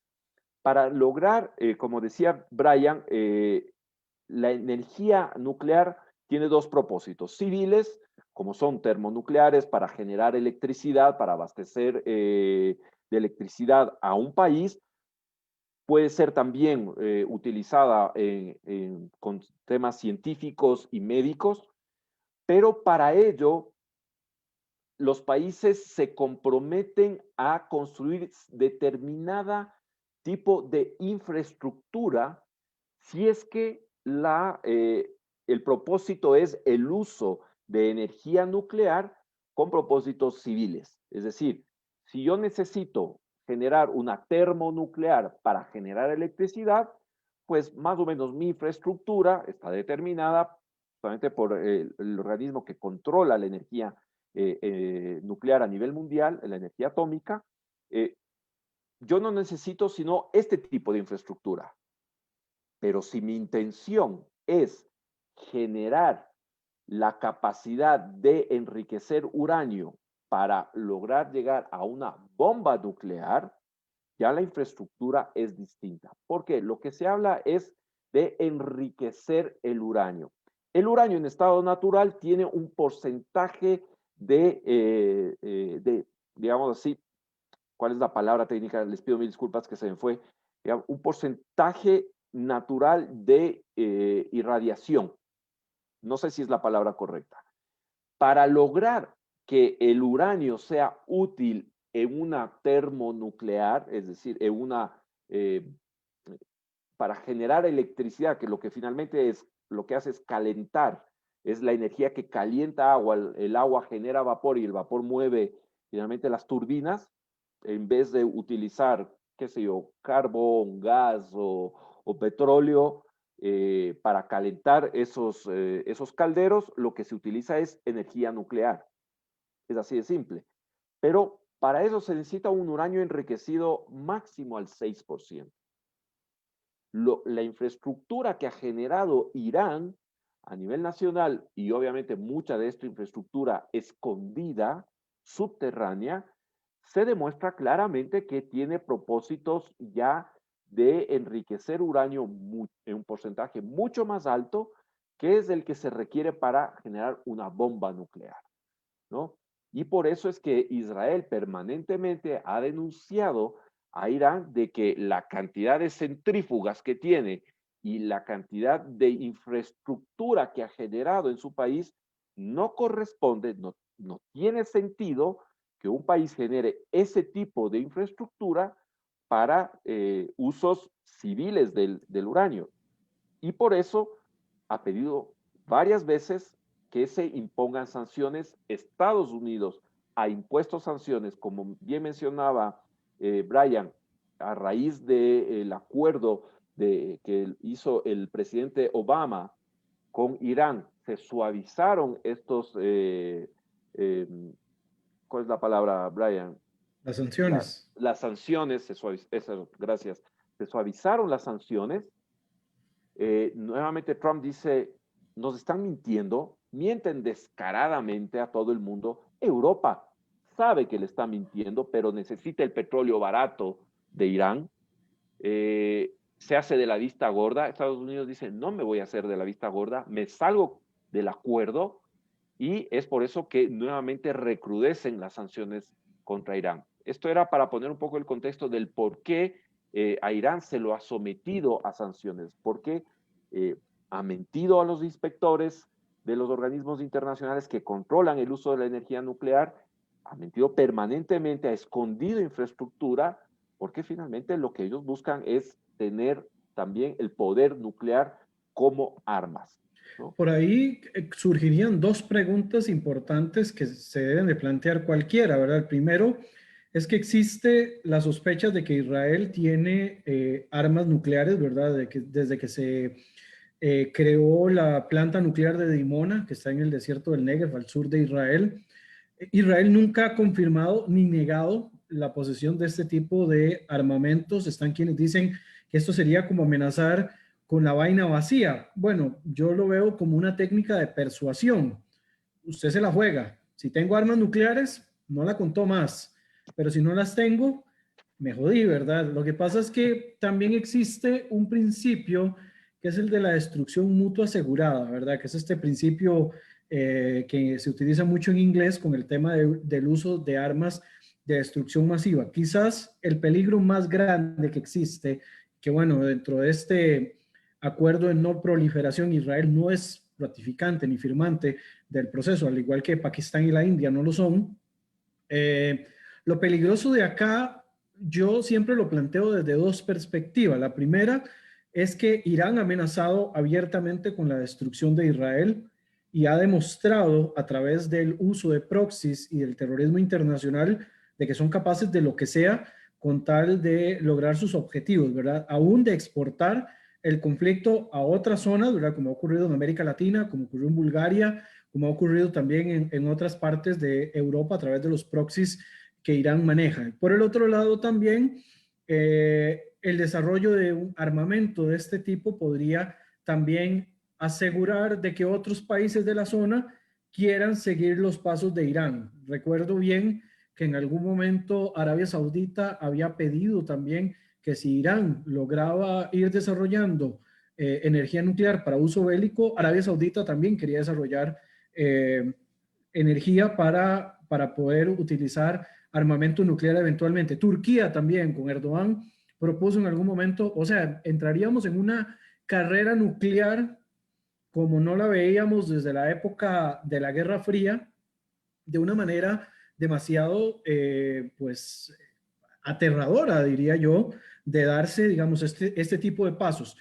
Para lograr, como decía Brian, la energía nuclear tiene dos propósitos civiles, como son termonucleares para generar electricidad, para abastecer de electricidad a un país. Puede ser también utilizada con temas científicos y médicos, pero para ello los países se comprometen a construir determinada tipo de infraestructura si es que el propósito es el uso de energía nuclear con propósitos civiles. Es decir, si yo necesito generar una termonuclear para generar electricidad, pues más o menos mi infraestructura está determinada solamente por el organismo que controla la energía nuclear a nivel mundial, la energía atómica. Yo no necesito sino este tipo de infraestructura. Pero si mi intención es generar la capacidad de enriquecer uranio para lograr llegar a una bomba nuclear, ya la infraestructura es distinta. Porque lo que se habla es de enriquecer el uranio. El uranio en estado natural tiene un porcentaje digamos así, ¿cuál es la palabra técnica? Les pido mil disculpas que se me fue. Un porcentaje natural de irradiación. No sé si es la palabra correcta. Para lograr que el uranio sea útil en una termonuclear, es decir, para generar electricidad, que lo que finalmente lo que hace es calentar, es la energía que calienta agua, el agua genera vapor y el vapor mueve finalmente las turbinas, en vez de utilizar, qué sé yo, carbón, gas o petróleo para calentar esos calderos, lo que se utiliza es energía nuclear. Es así de simple. Pero para eso se necesita un uranio enriquecido máximo al 6%. La infraestructura que ha generado Irán a nivel nacional y obviamente mucha de esta infraestructura escondida, subterránea, se demuestra claramente que tiene propósitos ya de enriquecer uranio en un porcentaje mucho más alto, que es el que se requiere para generar una bomba nuclear, ¿no? Y por eso es que Israel permanentemente ha denunciado a Irán de que la cantidad de centrífugas que tiene y la cantidad de infraestructura que ha generado en su país no corresponde, no tiene sentido que un país genere ese tipo de infraestructura para usos civiles del uranio. Y por eso ha pedido varias veces que se impongan sanciones. Estados Unidos ha impuesto sanciones, como bien mencionaba Brian, a raíz del acuerdo que hizo el presidente Obama con Irán. Se suavizaron ¿cuál es la palabra, Brian? Las sanciones. Las sanciones, gracias, se suavizaron las sanciones nuevamente Trump dice, nos están mintiendo, mienten descaradamente a todo el mundo. Europa sabe que le está mintiendo, pero necesita el petróleo barato de Irán. Se hace de la vista gorda. Estados Unidos dice, no me voy a hacer de la vista gorda, me salgo del acuerdo, y es por eso que nuevamente recrudecen las sanciones contra Irán. Esto era para poner un poco el contexto del por qué a Irán se lo ha sometido a sanciones, porque ha mentido a los inspectores de los organismos internacionales que controlan el uso de la energía nuclear, ha mentido permanentemente, ha escondido infraestructura, porque finalmente lo que ellos buscan es tener también el poder nuclear como armas, ¿no? Por ahí surgirían dos preguntas importantes que se deben de plantear cualquiera, ¿verdad? El primero es que existe la sospecha de que Israel tiene armas nucleares, ¿verdad? Desde que se creó la planta nuclear de Dimona, que está en el desierto del Negev, al sur de Israel. Israel nunca ha confirmado ni negado la posesión de este tipo de armamentos. Están quienes dicen que esto sería como amenazar con la vaina vacía. Bueno, yo lo veo como una técnica de persuasión. Usted se la juega. Si tengo armas nucleares, no la contó más. Pero si no las tengo, me jodí, ¿verdad? Lo que pasa es que también existe un principio que es el de la destrucción mutua asegurada, ¿verdad? Que es este principio que se utiliza mucho en inglés con el tema del uso de armas de destrucción masiva. Quizás el peligro más grande que existe, que bueno, dentro de este acuerdo de no proliferación, Israel no es ratificante ni firmante del proceso, al igual que Pakistán y la India no lo son. Lo peligroso de acá, yo siempre lo planteo desde dos perspectivas. La primera es que Irán ha amenazado abiertamente con la destrucción de Israel y ha demostrado a través del uso de proxies y del terrorismo internacional de que son capaces de lo que sea con tal de lograr sus objetivos, ¿verdad? Aún de exportar el conflicto a otras zonas, ¿verdad? Como ha ocurrido en América Latina, como ocurrió en Bulgaria, como ha ocurrido también en otras partes de Europa a través de los proxies que Irán maneja. Por el otro lado también, el desarrollo de un armamento de este tipo podría también asegurar de que otros países de la zona quieran seguir los pasos de Irán. Recuerdo bien que en algún momento Arabia Saudita había pedido también que si Irán lograba ir desarrollando energía nuclear para uso bélico, Arabia Saudita también quería desarrollar energía para poder utilizar armamento nuclear eventualmente. Turquía también, con Erdogan, propuso en algún momento, o sea, entraríamos en una carrera nuclear como no la veíamos desde la época de la Guerra Fría, de una manera demasiado, pues, aterradora, diría yo, de darse, digamos, este tipo de pasos.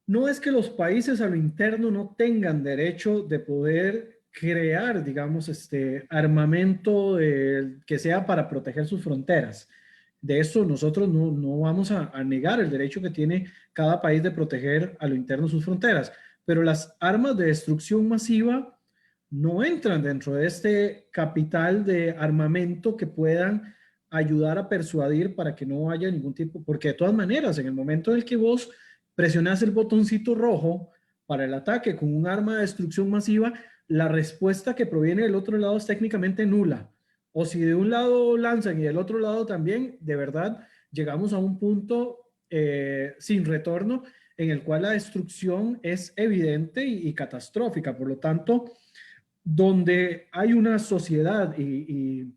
No es que los países a lo interno no tengan derecho de poder crear, digamos, este armamento que sea para proteger sus fronteras. De eso nosotros no vamos a negar el derecho que tiene cada país de proteger a lo interno sus fronteras, pero las armas de destrucción masiva no entran dentro de este capital de armamento que puedan ayudar a persuadir para que no haya ningún tipo, porque de todas maneras, en el momento en el que vos presionas el botoncito rojo para el ataque con un arma de destrucción masiva, la respuesta que proviene del otro lado es técnicamente nula. O si de un lado lanzan y del otro lado también, de verdad, llegamos a un punto sin retorno en el cual la destrucción es evidente y catastrófica. Por lo tanto, donde hay una sociedad, y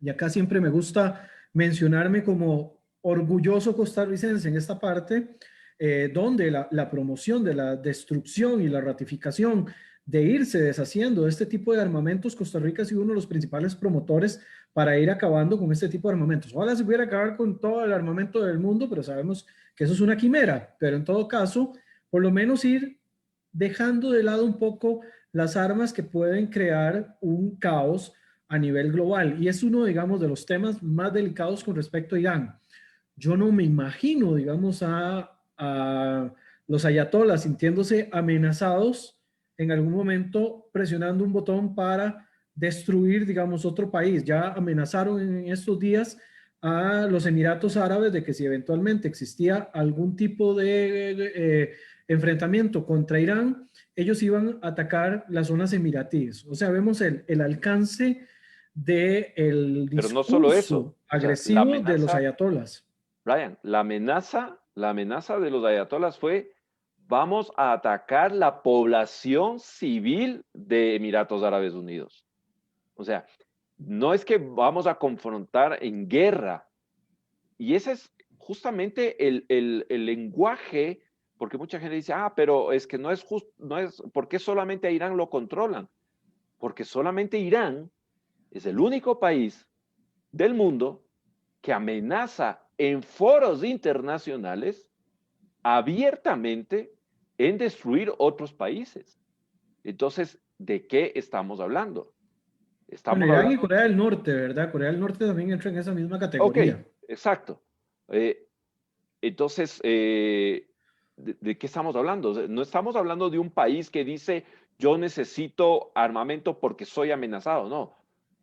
acá siempre me gusta mencionarme como orgulloso costarricense en esta parte, donde la promoción de la destrucción y la ratificación de irse deshaciendo de este tipo de armamentos, Costa Rica ha sido uno de los principales promotores para ir acabando con este tipo de armamentos. Ojalá se pudiera acabar con todo el armamento del mundo, pero sabemos que eso es una quimera, pero en todo caso, por lo menos ir dejando de lado un poco las armas que pueden crear un caos a nivel global. Y es uno, digamos, de los temas más delicados con respecto a Irán. Yo no me imagino, digamos, a los ayatolas sintiéndose amenazados en algún momento presionando un botón para destruir, digamos, otro país. Ya amenazaron en estos días a los Emiratos Árabes de que si eventualmente existía algún tipo de enfrentamiento contra Irán, ellos iban a atacar las zonas emiratíes. O sea, vemos el alcance del Pero no solo eso, discurso o sea, la agresivo de los amenaza, ayatolas. Brian, la amenaza de los ayatolas fue, vamos a atacar la población civil de Emiratos Árabes Unidos. O sea, no es que vamos a confrontar en guerra. Y ese es justamente el lenguaje, porque mucha gente dice, pero es que no es justo, no es, ¿por qué solamente a Irán lo controlan? Porque solamente Irán es el único país del mundo que amenaza en foros internacionales abiertamente en destruir otros países. Entonces, ¿de qué estamos hablando? Bueno, Estamos Irán y hablando, Corea del Norte, ¿verdad? Corea del Norte también entra en esa misma ok, categoría. exacto. Eh, entonces, ¿de qué estamos hablando? O sea, no estamos hablando de un país que dice, yo necesito armamento porque soy amenazado, no.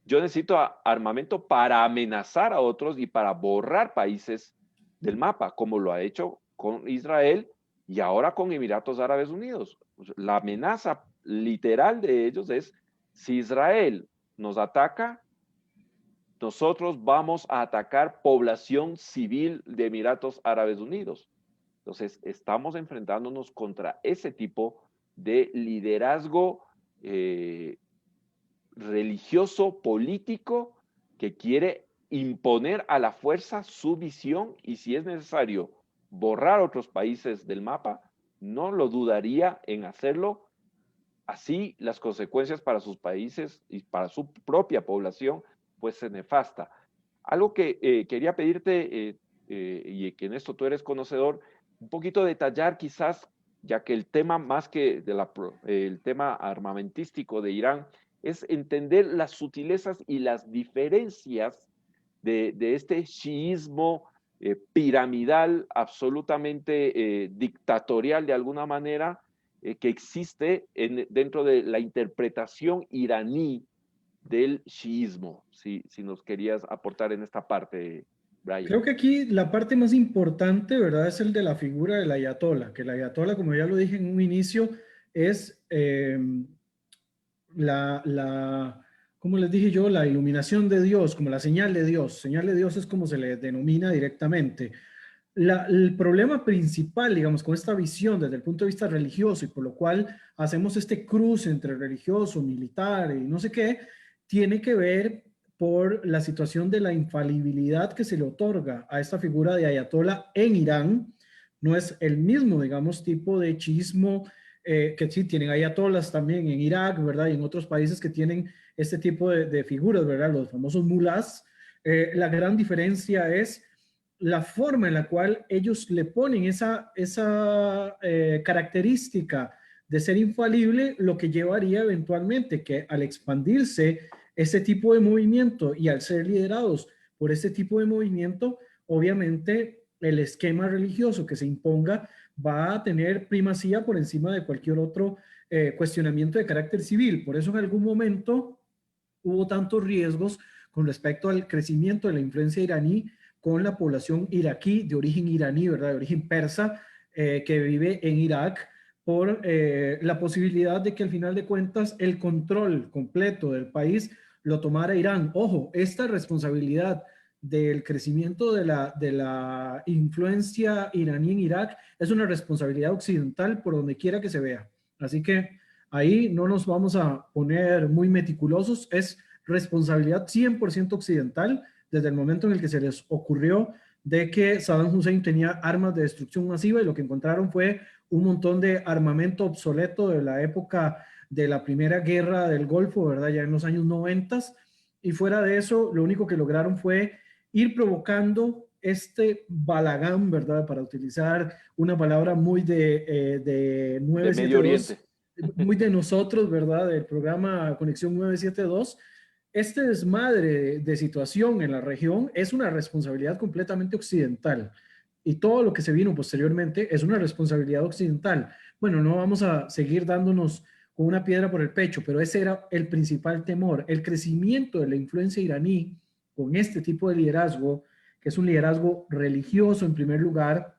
Yo necesito armamento para amenazar a otros y para borrar países del mapa, como lo ha hecho con Israel y ahora con Emiratos Árabes Unidos. La amenaza literal de ellos es, si Israel nos ataca, nosotros vamos a atacar población civil de Emiratos Árabes Unidos. Entonces, estamos enfrentándonos contra ese tipo de liderazgo religioso, político, que quiere imponer a la fuerza su visión y si es necesario borrar otros países del mapa, no lo dudaría en hacerlo. Así las consecuencias para sus países y para su propia población pues se nefasta. Algo que quería pedirte y que en esto tú eres conocedor, un poquito detallar quizás, ya que el tema más que el tema armamentístico de Irán es entender las sutilezas y las diferencias de este chiismo piramidal, absolutamente dictatorial de alguna manera, que existe dentro de la interpretación iraní del chiismo, si nos querías aportar en esta parte, Brian. Creo que aquí la parte más importante, ¿verdad? Es el de la figura del ayatollah, que el ayatollah, como ya lo dije en un inicio, es como les dije yo, la iluminación de Dios, como la señal de Dios. Señal de Dios es como se le denomina directamente. El problema principal, digamos, con esta visión desde el punto de vista religioso y por lo cual hacemos este cruce entre religioso, militar y no sé qué, tiene que ver por la situación de la infalibilidad que se le otorga a esta figura de ayatollah en Irán. No es el mismo, digamos, tipo de chismo que sí tienen ayatollas también en Irak, ¿verdad? Y en otros países que tienen este tipo de figuras, ¿verdad? Los famosos mulás. La gran diferencia es la forma en la cual ellos le ponen esa característica de ser infalible, lo que llevaría eventualmente que al expandirse ese tipo de movimiento y al ser liderados por ese tipo de movimiento, obviamente el esquema religioso que se imponga va a tener primacía por encima de cualquier otro cuestionamiento de carácter civil. Por eso en algún momento hubo tantos riesgos con respecto al crecimiento de la influencia iraní con la población iraquí de origen iraní, ¿verdad? De origen persa, que vive en Irak, por la posibilidad de que al final de cuentas el control completo del país lo tomara Irán. Ojo, esta responsabilidad del crecimiento de la influencia iraní en Irak es una responsabilidad occidental por donde quiera que se vea. Así que ahí no nos vamos a poner muy meticulosos, es responsabilidad 100% occidental desde el momento en el que se les ocurrió de que Saddam Hussein tenía armas de destrucción masiva y lo que encontraron fue un montón de armamento obsoleto de la época de la primera guerra del Golfo, ¿verdad? Ya en los años 90. Y fuera de eso, lo único que lograron fue ir provocando este balagán, ¿verdad? Para utilizar una palabra muy de De Medio 972, Oriente. muy de nosotros, ¿verdad? Del programa Conexión 972. Este desmadre de situación en la región es una responsabilidad completamente occidental y todo lo que se vino posteriormente es una responsabilidad occidental. Bueno, no vamos a seguir dándonos con una piedra por el pecho, pero ese era el principal temor, el crecimiento de la influencia iraní con este tipo de liderazgo que es un liderazgo religioso en primer lugar,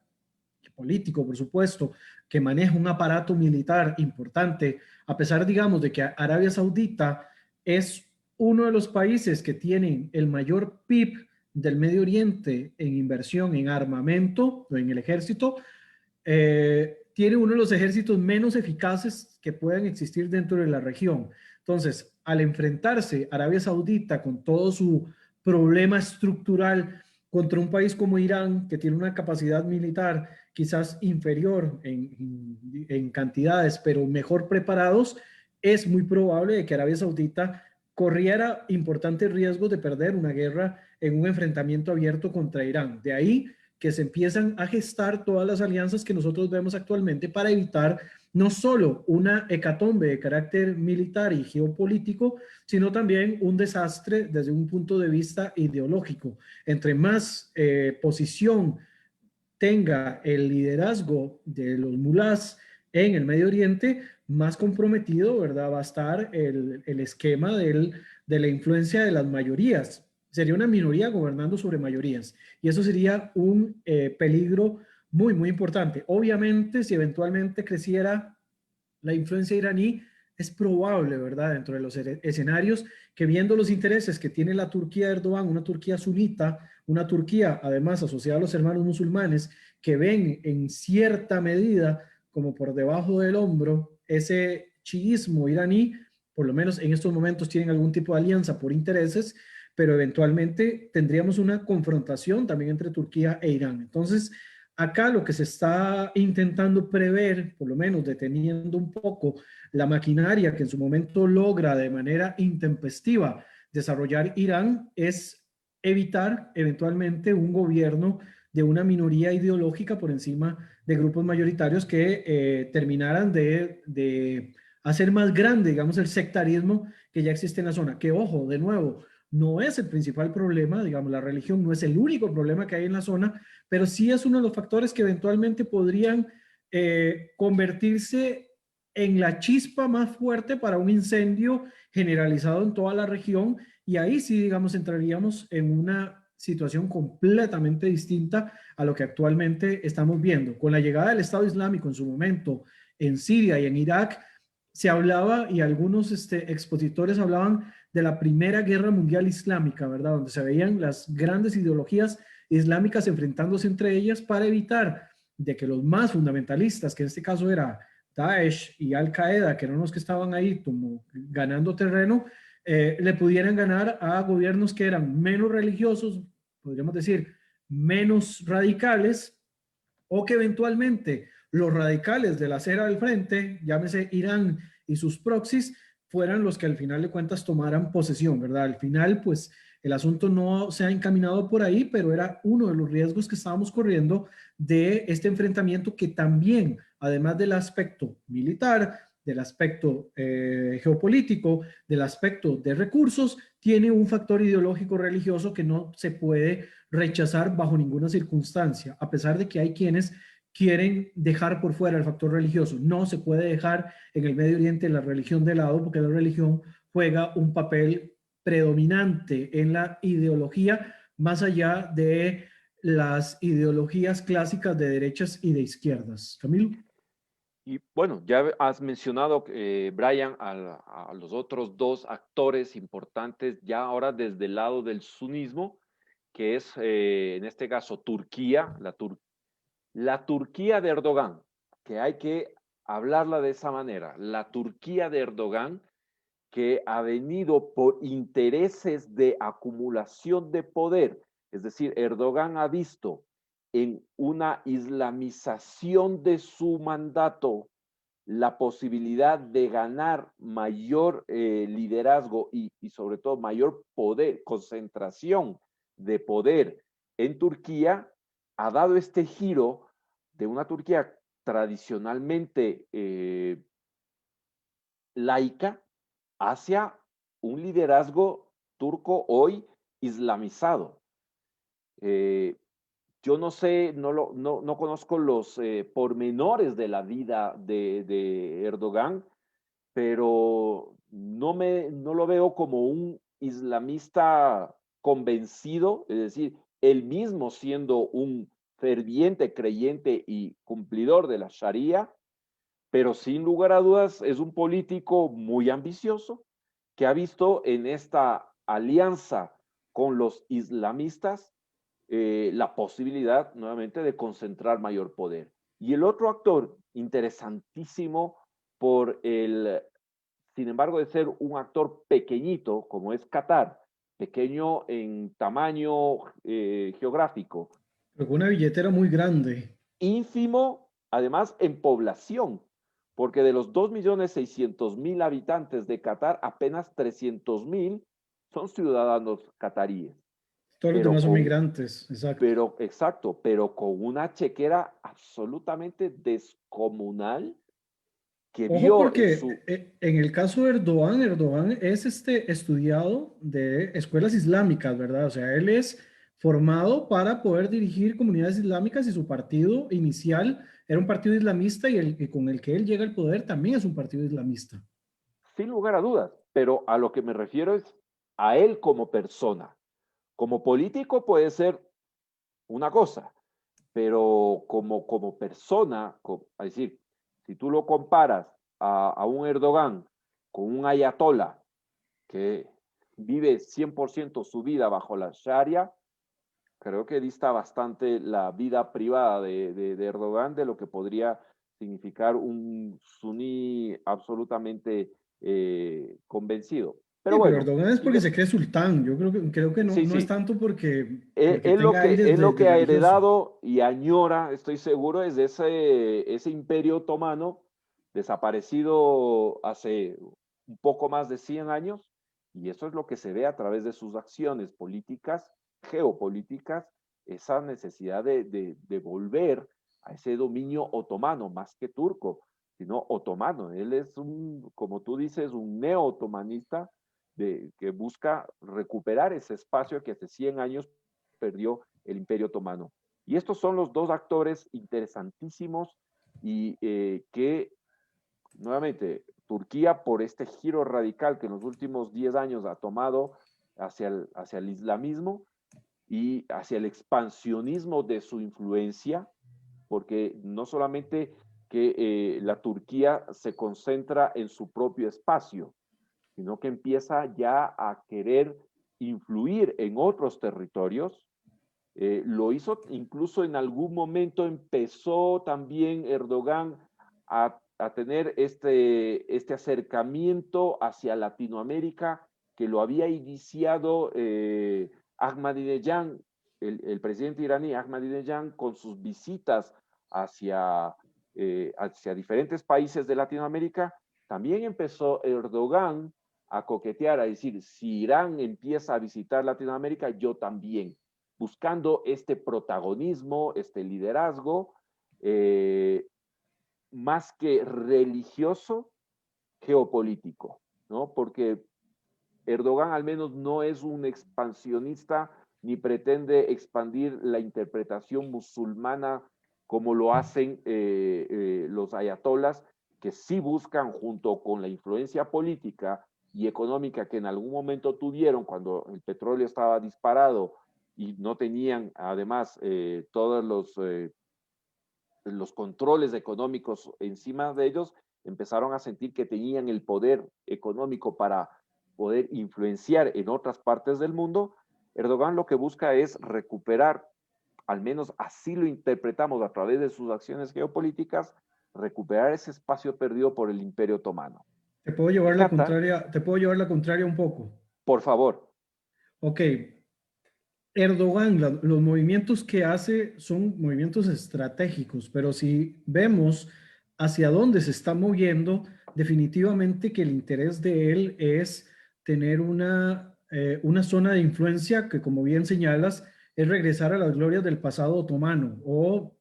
político, por supuesto, que maneja un aparato militar importante, a pesar, digamos, de que Arabia Saudita es uno de los países que tienen el mayor PIB del Medio Oriente en inversión en armamento o en el ejército, tiene uno de los ejércitos menos eficaces que puedan existir dentro de la región. Entonces, al enfrentarse Arabia Saudita con todo su problema estructural contra un país como Irán, que tiene una capacidad militar quizás inferior en cantidades, pero mejor preparados, es muy probable de que Arabia Saudita corriera importantes riesgos de perder una guerra en un enfrentamiento abierto contra Irán. De ahí que se empiezan a gestar todas las alianzas que nosotros vemos actualmente para evitar no solo una hecatombe de carácter militar y geopolítico, sino también un desastre desde un punto de vista ideológico. Entre más posición tenga el liderazgo de los mulás en el Medio Oriente, más comprometido, ¿verdad? Va a estar el esquema de la influencia de las mayorías. Sería una minoría gobernando sobre mayorías. Y eso sería un peligro muy, muy importante. Obviamente, si eventualmente creciera la influencia iraní, es probable, ¿verdad?, dentro de los escenarios, que viendo los intereses que tiene la Turquía de Erdogan, una Turquía sunita, una Turquía además asociada a los hermanos musulmanes, que ven en cierta medida como por debajo del hombro ese chiismo iraní, por lo menos en estos momentos tienen algún tipo de alianza por intereses, pero eventualmente tendríamos una confrontación también entre Turquía e Irán. Entonces, acá lo que se está intentando prever, por lo menos deteniendo un poco la maquinaria que en su momento logra de manera intempestiva desarrollar Irán, es evitar eventualmente un gobierno de una minoría ideológica por encima de grupos mayoritarios que terminaran de hacer más grande, digamos, el sectarismo que ya existe en la zona. Que, ojo, de nuevo, no es el principal problema, digamos, la religión no es el único problema que hay en la zona, pero sí es uno de los factores que eventualmente podrían convertirse en la chispa más fuerte para un incendio generalizado en toda la región, y ahí sí, digamos, entraríamos en una situación completamente distinta a lo que actualmente estamos viendo. Con la llegada del Estado Islámico en su momento en Siria y en Irak, se hablaba, y algunos expositores hablaban de la Primera Guerra Mundial Islámica, ¿verdad? Donde se veían las grandes ideologías islámicas enfrentándose entre ellas para evitar de que los más fundamentalistas, que en este caso era Daesh y Al Qaeda, que eran los que estaban ahí como ganando terreno, le pudieran ganar a gobiernos que eran menos religiosos, podríamos decir, menos radicales, o que eventualmente los radicales de la acera del frente, llámese Irán y sus proxies, fueran los que al final de cuentas tomaran posesión, ¿verdad? Al final, pues el asunto no se ha encaminado por ahí, pero era uno de los riesgos que estábamos corriendo de este enfrentamiento que también, además del aspecto militar, del aspecto geopolítico, del aspecto de recursos, tiene un factor ideológico religioso que no se puede rechazar bajo ninguna circunstancia, a pesar de que hay quienes quieren dejar por fuera el factor religioso. No se puede dejar en el Medio Oriente la religión de lado, porque la religión juega un papel predominante en la ideología, más allá de las ideologías clásicas de derechas y de izquierdas. Camilo. Y bueno, ya has mencionado, Brian, a los otros dos actores importantes, ya ahora desde el lado del sunismo, que es en este caso Turquía, la Turquía de Erdogan, que hay que hablarla de esa manera, la Turquía de Erdogan, que ha venido por intereses de acumulación de poder, es decir, Erdogan ha visto en una islamización de su mandato la posibilidad de ganar mayor liderazgo y sobre todo mayor poder, concentración de poder en Turquía, ha dado este giro de una Turquía tradicionalmente laica hacia un liderazgo turco hoy islamizado. Eh, yo no sé, no conozco los pormenores de la vida de Erdogan, pero no lo veo como un islamista convencido, es decir, él mismo siendo un ferviente creyente y cumplidor de la Sharia, pero sin lugar a dudas es un político muy ambicioso que ha visto en esta alianza con los islamistas la posibilidad nuevamente de concentrar mayor poder. Y el otro actor interesantísimo por el, sin embargo, de ser un actor pequeñito, como es Qatar, pequeño en tamaño geográfico, Pero con una billetera muy grande. ínfimo, además en población, porque de los 2.600.000 habitantes de Qatar, apenas 300.000 son ciudadanos cataríes, Todos los pero demás son con, migrantes, exacto. exacto, pero con una chequera absolutamente descomunal que Ojo vio en porque su, en el caso de Erdogan, Erdogan es estudiado de escuelas islámicas, ¿verdad? O sea, él es formado para poder dirigir comunidades islámicas y su partido inicial era un partido islamista y el con el que él llega al poder también es un partido islamista. sin lugar a dudas, pero a lo que me refiero es a él como persona. Como político puede ser una cosa, pero como persona, es decir, si tú lo comparas a un Erdogan con un ayatollah que vive 100% su vida bajo la Sharia, creo que dista bastante la vida privada de Erdogan de lo que podría significar un suní absolutamente convencido. Pero Sí, pero bueno, Erdogan es porque se cree sultán. Yo creo que no, sí, no es sí, tanto él, porque él lo tenga que, aires él lo de que ha religioso. heredado y añora, estoy seguro, es de ese imperio otomano desaparecido hace un poco más de 100 años, y eso es lo que se ve a través de sus acciones políticas, geopolíticas, esa necesidad de volver a ese dominio otomano, más que turco, sino otomano. Él es un, como tú dices, un neo-otomanista que busca recuperar ese espacio que hace 100 años perdió el Imperio Otomano. Y estos son los dos actores interesantísimos y que, nuevamente, Turquía, por este giro radical que en los últimos 10 años ha tomado hacia el islamismo y hacia el expansionismo de su influencia, porque no solamente que la Turquía se concentra en su propio espacio, sino que empieza ya a querer influir en otros territorios. Lo hizo incluso en algún momento, empezó también Erdogan a tener este acercamiento hacia Latinoamérica que lo había iniciado Ahmadinejad, el presidente iraní Ahmadinejad, con sus visitas hacia, hacia diferentes países de Latinoamérica. También empezó Erdogan a coquetear, a decir, si Irán empieza a visitar Latinoamérica, yo también, buscando este protagonismo, este liderazgo, más que religioso, geopolítico, ¿no? Porque Erdogan al menos no es un expansionista ni pretende expandir la interpretación musulmana como lo hacen los ayatolas, que sí buscan, junto con la influencia política y económica que en algún momento tuvieron cuando el petróleo estaba disparado y no tenían además todos los controles económicos encima de ellos, empezaron a sentir que tenían el poder económico para poder influenciar en otras partes del mundo. Erdogan lo que busca es recuperar, al menos así lo interpretamos a través de sus acciones geopolíticas, recuperar ese espacio perdido por el Imperio Otomano. Te puedo Y llevar la Qatar, contraria, te puedo llevar la contraria un poco. por favor, Ok, Erdogan, los movimientos que hace son movimientos estratégicos, pero si vemos hacia dónde se está moviendo, definitivamente que el interés de él es tener una zona de influencia que, como bien señalas, es regresar a las glorias del pasado otomano o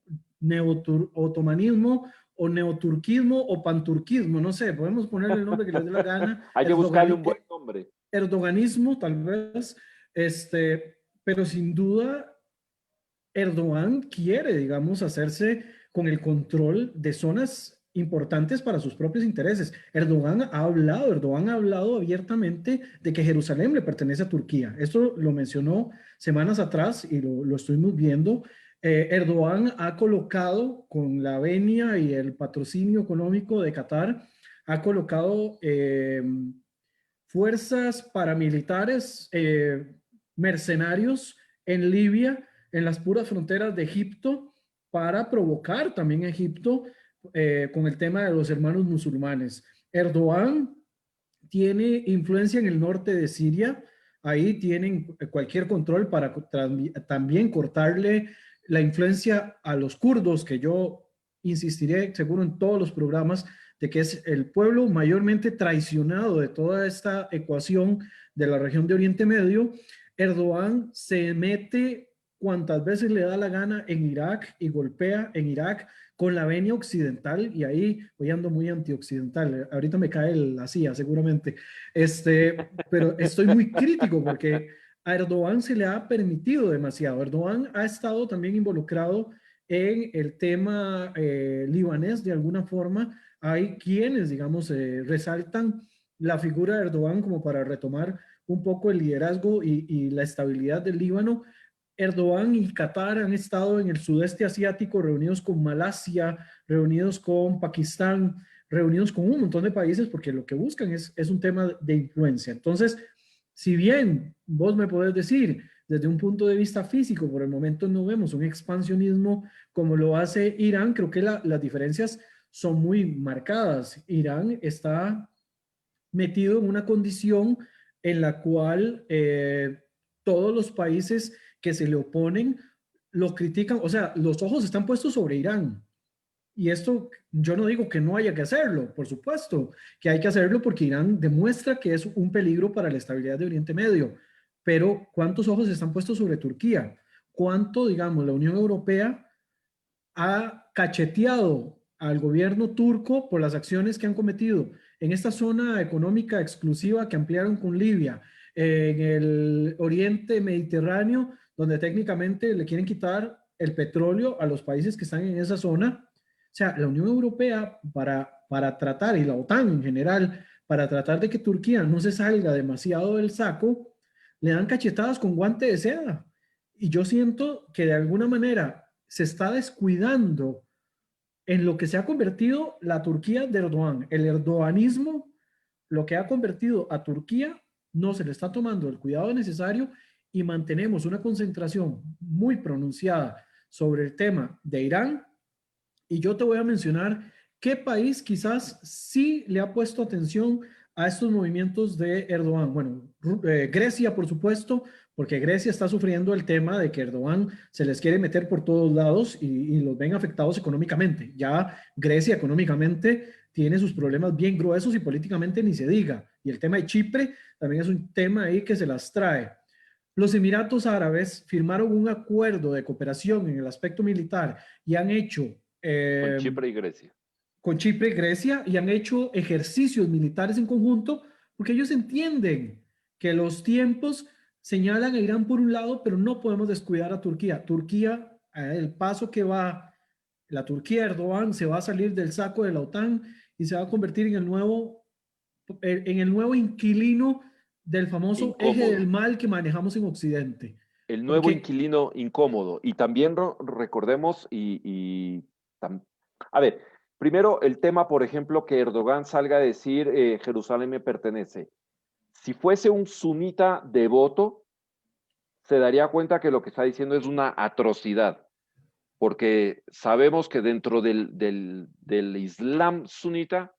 otomanismo o neoturquismo o panturquismo, no sé, podemos ponerle el nombre que les dé la gana, hay que buscarle un buen nombre. erdoganismo tal vez, pero sin duda Erdogan quiere, digamos, hacerse con el control de zonas importantes para sus propios intereses. Erdogan ha hablado abiertamente de que Jerusalén le pertenece a Turquía. Esto lo mencionó semanas atrás y lo estuvimos viendo. Erdogan ha colocado, con la venia y el patrocinio económico de Qatar, ha colocado fuerzas paramilitares, mercenarios en Libia, en las puras fronteras de Egipto, para provocar también a Egipto con el tema de los hermanos musulmanes. Erdogan tiene influencia en el norte de Siria, ahí tienen cualquier control para también cortarle la influencia a los kurdos, que yo insistiré seguro en todos los programas, de que es el pueblo mayormente traicionado de toda esta ecuación de la región de Oriente Medio. Erdogan se mete cuantas veces le da la gana en Irak y golpea en Irak con la venia occidental, y ahí hoy ando muy antioccidental, ahorita me cae la CIA seguramente, pero estoy muy crítico porque a Erdogan se le ha permitido demasiado. Erdogan ha estado también involucrado en el tema libanés de alguna forma. Hay quienes, digamos, resaltan la figura de Erdogan como para retomar un poco el liderazgo y la estabilidad del Líbano. Erdogan y Qatar han estado en el sudeste asiático, reunidos con Malasia, reunidos con Pakistán, reunidos con un montón de países, porque lo que buscan es un tema de influencia. Entonces, si bien vos me podés decir, desde un punto de vista físico, por el momento no vemos un expansionismo como lo hace Irán, creo que las diferencias son muy marcadas. Irán está metido en una condición en la cual todos los países que se le oponen lo critican, o sea, los ojos están puestos sobre Irán. Y esto yo no digo que no haya que hacerlo, por supuesto que hay que hacerlo porque Irán demuestra que es un peligro para la estabilidad de Oriente Medio. Pero ¿cuántos ojos están puestos sobre Turquía? ¿Cuánto, digamos, la Unión Europea ha cacheteado al gobierno turco por las acciones que han cometido en esta zona económica exclusiva que ampliaron con Libia, en el Oriente Mediterráneo, donde técnicamente le quieren quitar el petróleo a los países que están en esa zona? O sea, la Unión Europea para tratar, y la OTAN en general, para tratar de que Turquía no se salga demasiado del saco, le dan cachetadas con guante de seda. Y yo siento que de alguna manera se está descuidando en lo que se ha convertido la Turquía de Erdogan. El erdoganismo, lo que ha convertido a Turquía, no se le está tomando el cuidado necesario y mantenemos una concentración muy pronunciada sobre el tema de Irán. Y yo te voy a mencionar qué país quizás sí le ha puesto atención a estos movimientos de Erdogan. Bueno, Grecia, por supuesto, porque Grecia está sufriendo el tema de que Erdogan se les quiere meter por todos lados y los ven afectados económicamente. Ya Grecia económicamente tiene sus problemas bien gruesos y políticamente ni se diga. Y el tema de Chipre también es un tema ahí que se las trae. Los Emiratos Árabes firmaron un acuerdo de cooperación en el aspecto militar y han hecho Con eh, Chipre y Grecia. con Chipre y Grecia, y han hecho ejercicios militares en conjunto porque ellos entienden que los tiempos señalan a Irán por un lado, pero no podemos descuidar a Turquía. Turquía, el paso que va, la Turquía Erdogan se va a salir del saco de la OTAN y se va a convertir en el nuevo inquilino del famoso eje del Incómodo. mal que manejamos en Occidente. El nuevo Porque, inquilino incómodo. Y también recordemos, a ver, primero el tema, por ejemplo, que Erdogan salga a decir Jerusalén me pertenece. Si fuese un sunita devoto, se daría cuenta que lo que está diciendo es una atrocidad, porque sabemos que dentro del Islam sunita,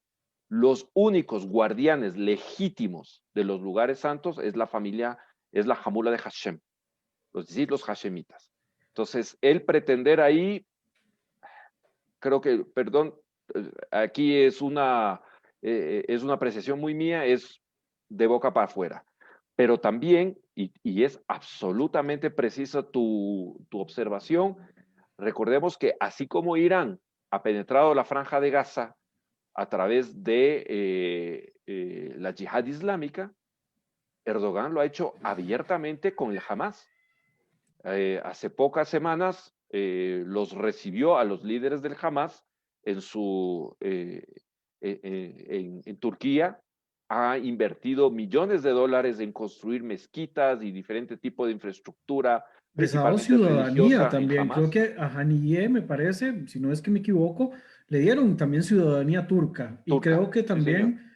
los únicos guardianes legítimos de los lugares santos es la familia, es la Jamula de Hashem, es decir, los hashemitas. Entonces, él pretender ahí, creo que, perdón, aquí es una apreciación muy mía, es de boca para afuera. Pero también, y es absolutamente precisa tu observación, recordemos que así como Irán ha penetrado la franja de Gaza a través de la yihad islámica, Erdogan lo ha hecho abiertamente con el Hamas. Hace pocas semanas los recibió a los líderes del Hamas en, en Turquía, ha invertido millones de dólares en construir mezquitas y diferentes tipos de infraestructura, Les ha dado principalmente ciudadanía religiosa, en también. Creo Hamas. que a Haniyeh, me parece, si no es que me equivoco, le dieron también ciudadanía turca. Y Turca, creo que sí señor. también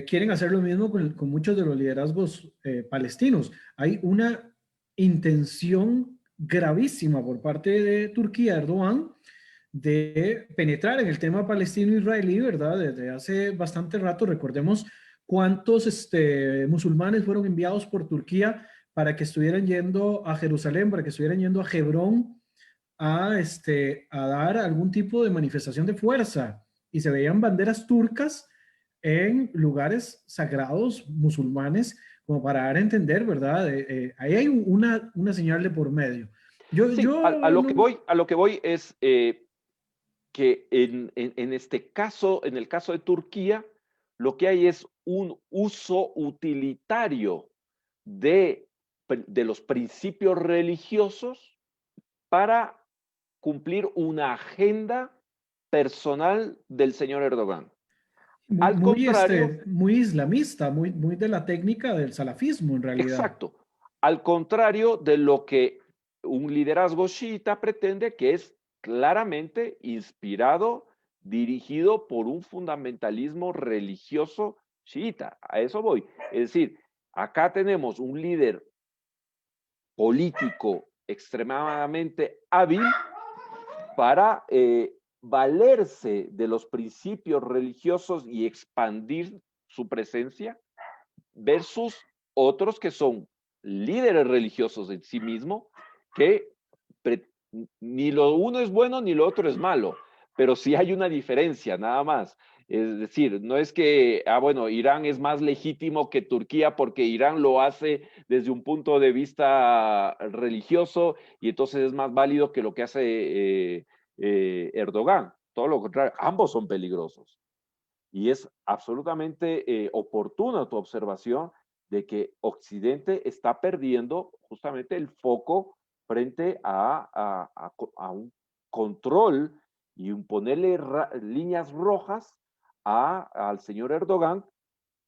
quieren hacer lo mismo con muchos de los liderazgos palestinos. Hay una intención gravísima por parte de Turquía, Erdogan, de penetrar en el tema palestino-israelí, ¿verdad? Desde hace bastante rato, recordemos cuántos musulmanes fueron enviados por Turquía para que estuvieran yendo a Jerusalén, para que estuvieran yendo a Hebrón a dar algún tipo de manifestación de fuerza. Y se veían banderas turcas en lugares sagrados musulmanes, como para dar a entender, ¿verdad? Ahí hay una señal de por medio. Sí, No, a lo que voy es que en este caso, en el caso de Turquía, lo que hay es un uso utilitario de, de los principios religiosos para cumplir una agenda personal del señor Erdogan. Al contrario, muy islamista, muy de la técnica del salafismo en realidad. exacto, al contrario de lo que un liderazgo chiita pretende, que es claramente inspirado, dirigido por un fundamentalismo religioso chiita. A eso voy. Es decir, acá tenemos un líder político extremadamente hábil para valerse de los principios religiosos y expandir su presencia versus otros que son líderes religiosos en sí mismo, que ni lo uno es bueno ni lo otro es malo, pero sí hay una diferencia, nada más. Es decir, no es que, bueno, Irán es más legítimo que Turquía porque Irán lo hace desde un punto de vista religioso y entonces es más válido que lo que hace Erdogan. Todo lo contrario, ambos son peligrosos. Y es absolutamente oportuna tu observación de que Occidente está perdiendo justamente el foco frente a un control y un ponerle líneas rojas al señor Erdogan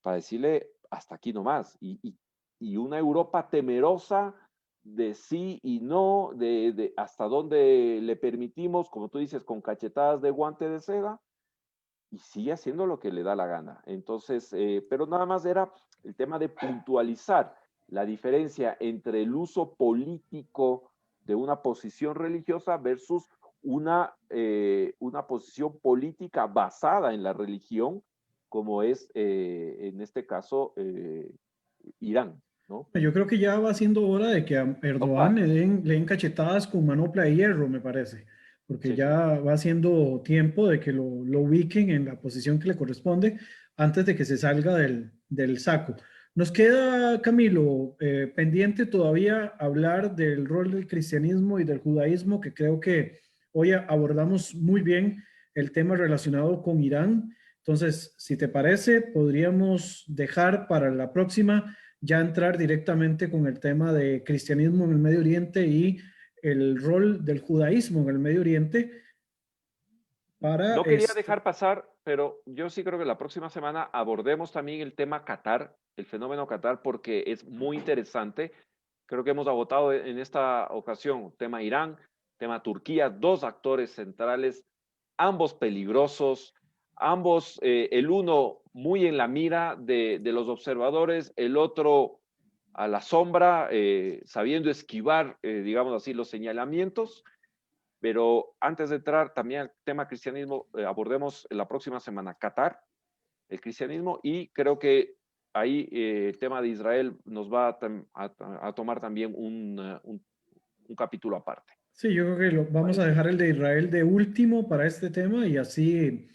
para decirle hasta aquí nomás. Y una Europa temerosa de sí y no, de hasta dónde le permitimos, como tú dices, con cachetadas de guante de seda, y sigue haciendo lo que le da la gana. Entonces, pero nada más era el tema de puntualizar la diferencia entre el uso político de una posición religiosa versus una posición política basada en la religión, como es en este caso Irán, ¿no? Yo creo que ya va siendo hora de que a Opa, Erdogan le den cachetadas con manopla de hierro, me parece, porque sí, ya va siendo tiempo de que lo ubiquen en la posición que le corresponde antes de que se salga del saco. Nos queda, Camilo, pendiente todavía hablar del rol del cristianismo y del judaísmo, que creo que hoy abordamos muy bien el tema relacionado con Irán. Entonces, si te parece, podríamos dejar para la próxima ya entrar directamente con el tema de cristianismo en el Medio Oriente y el rol del judaísmo en el Medio Oriente para no quería dejar pasar, pero yo sí creo que la próxima semana abordemos también el tema Qatar, el fenómeno Qatar, porque es muy interesante. Creo que hemos agotado en esta ocasión tema Irán, tema Turquía, dos actores centrales, ambos peligrosos, ambos, el uno muy en la mira de los observadores, el otro a la sombra, sabiendo esquivar, digamos así, los señalamientos. Pero antes de entrar también al tema cristianismo, abordemos la próxima semana Qatar, el cristianismo, y creo que ahí el tema de Israel nos va a tomar también un capítulo aparte. sí, yo creo que ¿Te vamos a parece? dejar el de Israel de último para este tema y así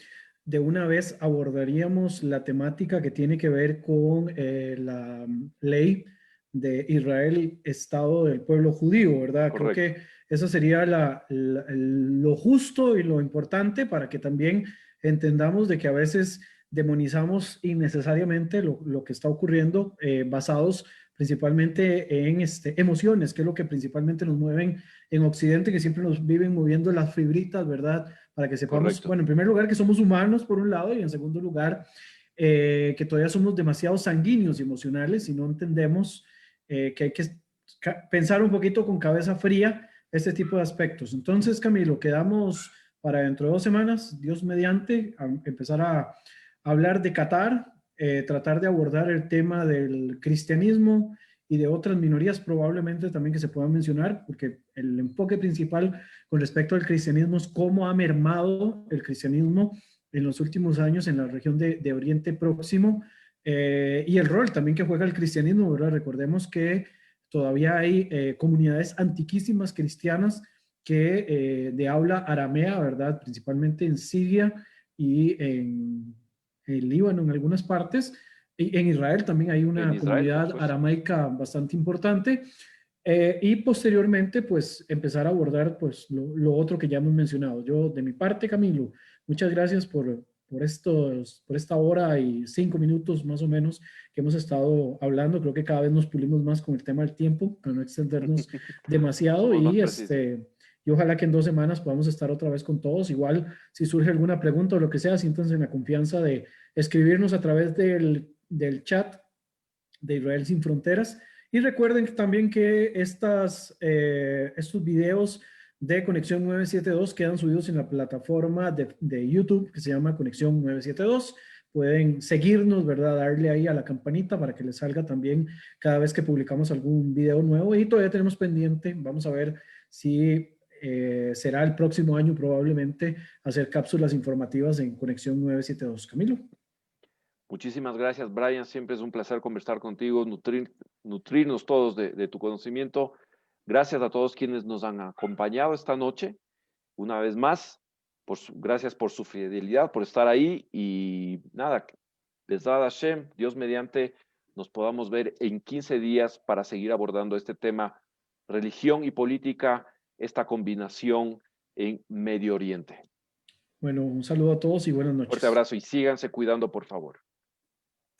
de una vez abordaríamos la temática que tiene que ver con la ley de Israel, Estado del pueblo judío, ¿verdad? Creo Correcto. que eso sería lo justo y lo importante para que también entendamos de que a veces demonizamos innecesariamente lo que está ocurriendo basados principalmente en emociones, que es lo que principalmente nos mueven en Occidente, que siempre nos viven moviendo las fibritas, ¿verdad? para que sepamos, Correcto. bueno, en primer lugar que somos humanos por un lado y en segundo lugar que todavía somos demasiado sanguíneos y emocionales y no entendemos que hay que pensar un poquito con cabeza fría este tipo de aspectos. Entonces, Camilo, quedamos para dentro de 2 semanas, Dios mediante, a empezar a hablar de Qatar, tratar de abordar el tema del cristianismo y de otras minorías probablemente también que se puedan mencionar, porque el enfoque principal con respecto al cristianismo es cómo ha mermado el cristianismo en los últimos años en la región de Oriente Próximo y el rol también que juega el cristianismo, ¿verdad? Recordemos que todavía hay comunidades antiquísimas cristianas que de habla aramea, ¿verdad? Principalmente en Siria y en Líbano en algunas partes. Y en Israel también hay En una Israel, por comunidad supuesto. aramaica bastante importante. Y posteriormente, pues, empezar a abordar, pues, lo otro que ya hemos mencionado. Yo, de mi parte, Camilo, muchas gracias por esta hora y 5 minutos más o menos que hemos estado hablando. Creo que cada vez nos pulimos más con el tema del tiempo, para no extendernos demasiado. Somos más precisos. Y ojalá que en 2 semanas podamos estar otra vez con todos. Igual, si surge alguna pregunta o lo que sea, siéntanse en la confianza de escribirnos a través del chat de Israel Sin Fronteras. Y recuerden también que estos videos de Conexión 972 quedan subidos en la plataforma de YouTube que se llama Conexión 972. Pueden seguirnos, ¿verdad? Darle ahí a la campanita para que les salga también cada vez que publicamos algún video nuevo. Y todavía tenemos pendiente, vamos a ver si será el próximo año probablemente hacer cápsulas informativas en Conexión 972. Camilo. Muchísimas gracias, Brian. Siempre es un placer conversar contigo, nutrirnos todos de tu conocimiento. Gracias a todos quienes nos han acompañado esta noche. Una vez más, gracias por su fidelidad, por estar ahí. Y nada, Besrat Hashem, Dios mediante, nos podamos ver en 15 días para seguir abordando este tema, religión y política, esta combinación en Medio Oriente. Bueno, un saludo a todos y buenas Fuerte noches. abrazo y síganse cuidando, por favor.